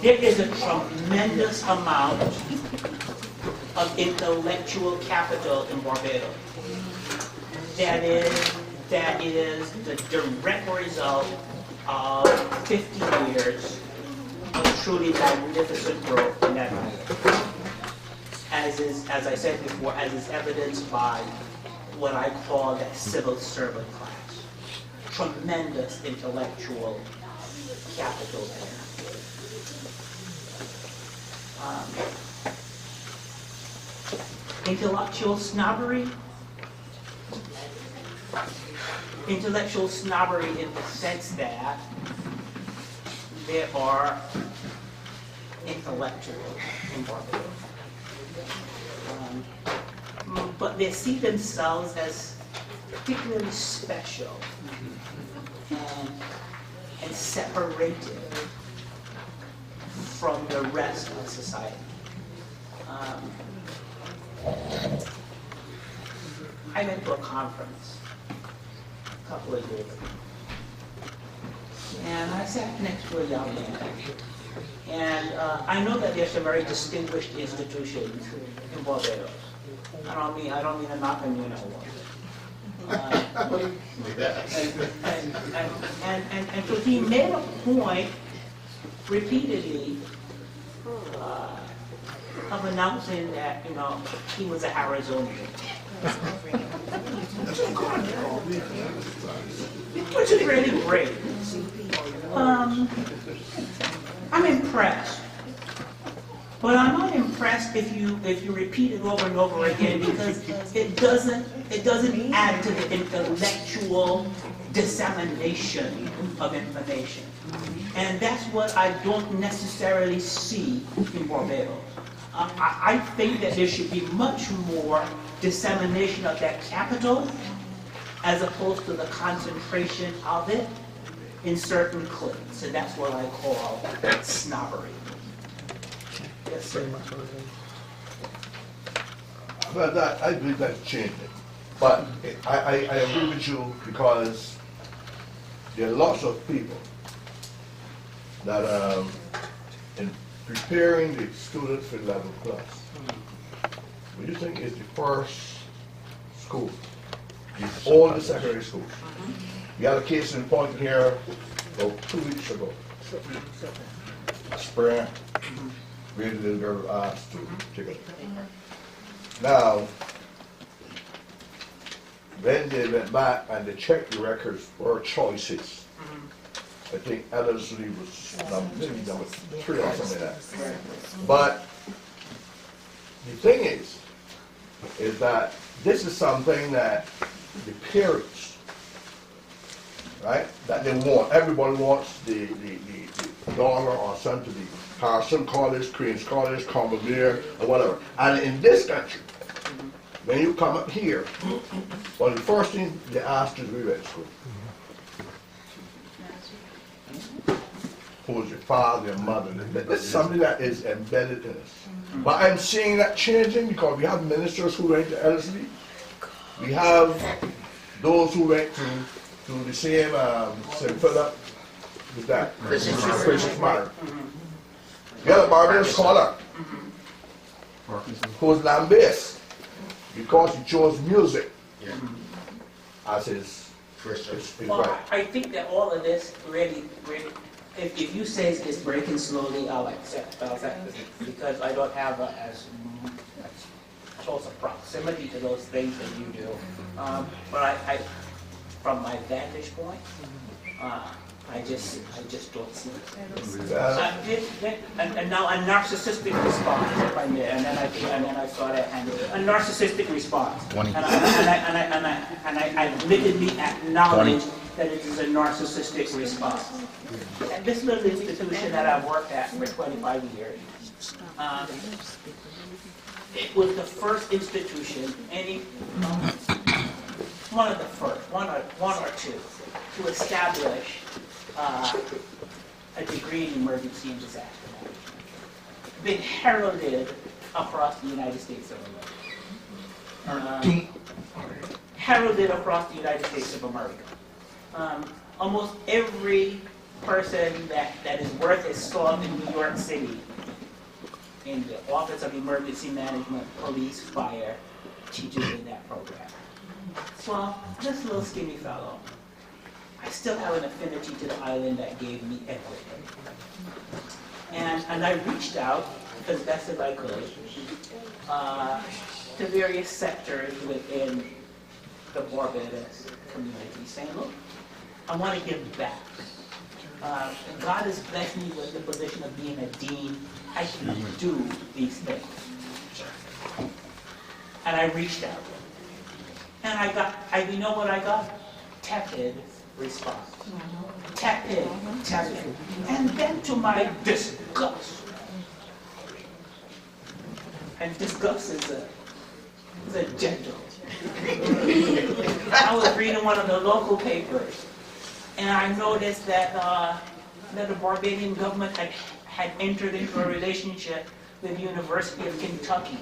there is a tremendous amount of intellectual capital in Barbados. That is the direct result of 50 years of truly magnificent growth in that island. As I said before, as is evidenced by what I call that civil servant class. Tremendous intellectual capital there. Intellectual snobbery. Intellectual snobbery in the sense that there are intellectuals in Barbados. But they see themselves as particularly special and separated from the rest of society. I went to a conference a couple of years ago, and I sat next to a young man. And I know that there's some very distinguished institutions in Barbados. I don't mean to knock on you know what. And so he made a point repeatedly of announcing that, you know, he was a Arizonian. Which is really great. I'm impressed. But I'm not impressed if you repeat it over and over again, because it doesn't add to the intellectual dissemination of information. And that's what I don't necessarily see in Barbados. I think that there should be much more dissemination of that capital as opposed to the concentration of it in certain cliques. And that's what I call snobbery. Yes, sir. Well, that, I believe that's changing. But I agree with you, because there are lots of people that in preparing the students for level plus, what do you think is the first school, all the secondary schools? We had a case in point here about 2 weeks ago. A spring, where the little girl asked to take it. Now, when they went back and they checked the records for choices, I think Ellerslie was maybe number 3 or something like that. But the thing is that this is something that the parents, right? That they want. Everybody wants the daughter or son to be Harrison College, Queens College, Combermere, or whatever. And in this country, when you come up here, well, the first thing they ask is, we went to school. Who's your father, your mother? That's something that is embedded in us. But I'm seeing that changing because we have ministers who went to LSD. We have those who went to the same St. Philip, with that Christian Mary. We had a Barbados scholar who was land-based because he chose music as his Well, right. I think that all of this really, if you say it's breaking slowly, I'll accept it, because I don't have as close a proximity to those things that you do. But I, from my vantage point, I just don't see it. And now a narcissistic response, if I may, and then I saw that hand. A narcissistic response, and I admittedly acknowledge that it is a narcissistic response. And this little institution that I've worked at for 25 years, it was the first institution, one of the first, one or two, to establish a degree in emergency and disaster management. Been heralded across the United States of America. Heralded across the United States of America. Almost every person that is worth his salt in New York City, in the Office of Emergency Management, Police, Fire, teaches in that program. Well, this little skinny fellow, I still have an affinity to the island that gave me everything. And I reached out as best as I could to various sectors within the Barbados community, saying, look, I want to give back. God has blessed me with the position of being a dean. I can do these things. And I reached out. And you know what I got? Tepid response. Tepid. And then to my disgust, and disgust is a gentle. I was reading one of the local papers, and I noticed that the Barbadian government had entered into a relationship with the University of Kentucky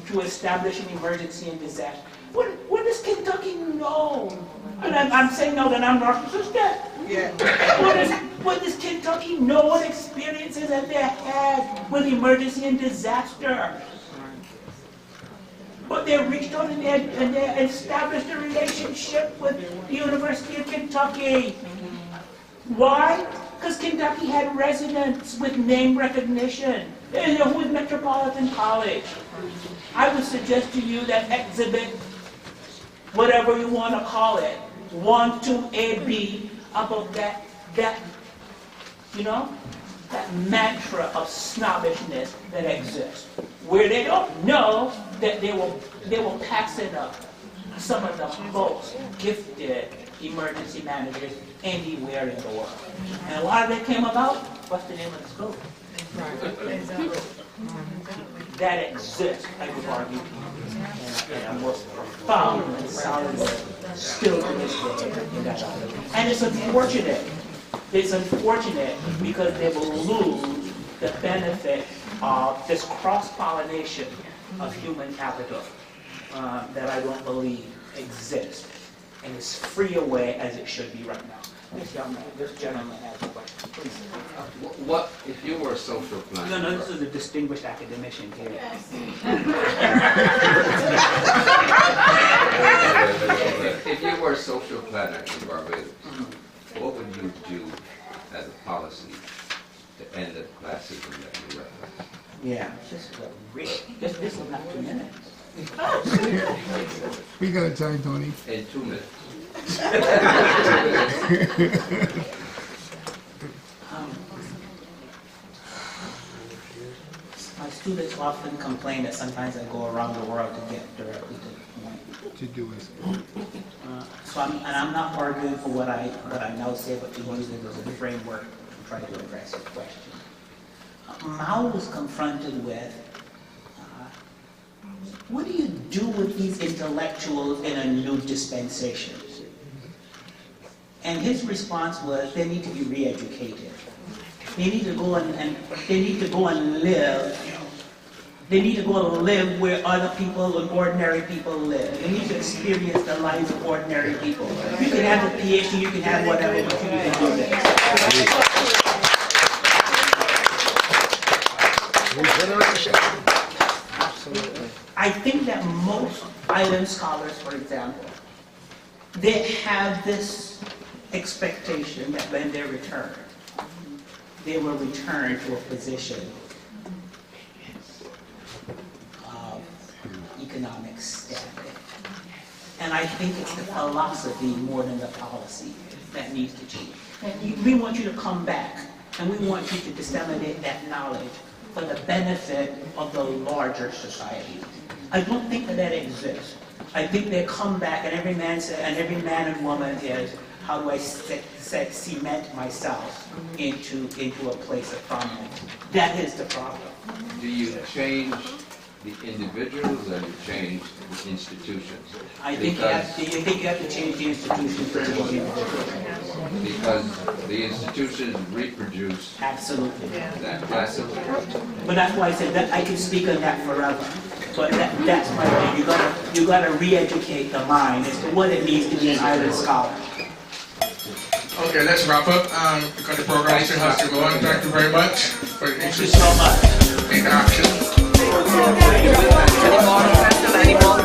to establish an emergency and disaster. What does Kentucky know? And I'm saying no, that I'm narcissistic. Yeah. What does Kentucky know? What experiences have they had with emergency and disaster? But they reached out and they established a relationship with the University of Kentucky. Why? Because Kentucky had residents with name recognition. With Metropolitan College. I would suggest to you that exhibit, whatever you want to call it, 1, 2, A, B, about that mantra of snobbishness that exists, where they don't know that they will pass it up some of the most gifted emergency managers anywhere in the world. And a lot of it came about, what's the name of the school? That exists, I would argue, and was profound and solid still to this day in that island. And it's unfortunate. It's unfortunate because they will lose the benefit of this cross-pollination of human capital that I don't believe exists and is free away as it should be right now. This gentleman has a question. Please. What if you were a social planner? No, this is a distinguished academician here. Yes. If you were a social planner in Barbados, what would you do as a policy to end the classism that you referenced? Yeah, this is not 2 minutes. We got time, Tony. In 2 minutes. My students often complain that sometimes I go around the world to get directly to the point. To do it. I'm not arguing for what I now say, but to use it as a framework to try to address your question. Mao was confronted with, what do you do with these intellectuals in a new dispensation? And his response was, they need to be re-educated. They need to go and they need to go and live. They need to go and live where other people and ordinary people live. They need to experience the lives of ordinary people. You can have a PhD, you can have whatever, but you can do this. Absolutely. I think that most island scholars, for example, they have this expectation that when they return, they will return to a position of economic standing. And I think it's the philosophy more than the policy that needs to change. And we want you to come back, and we want you to disseminate that knowledge for the benefit of the larger society. I don't think that exists. I think they come back, and every man and woman is, how do I cement myself into a place of prominence? That is the problem. Do you change the individuals or you change the institutions? I think you have to change the institutions to change the individuals. Because the institutions reproduce Absolutely. that classism. But that's why I said that I can speak on that forever. But that's my thing. You gotta re-educate the mind as to what it means to be an island scholar. Okay, let's wrap up, because the program still has to go on. Thank you very much for the Thank you so much. interaction. Any more?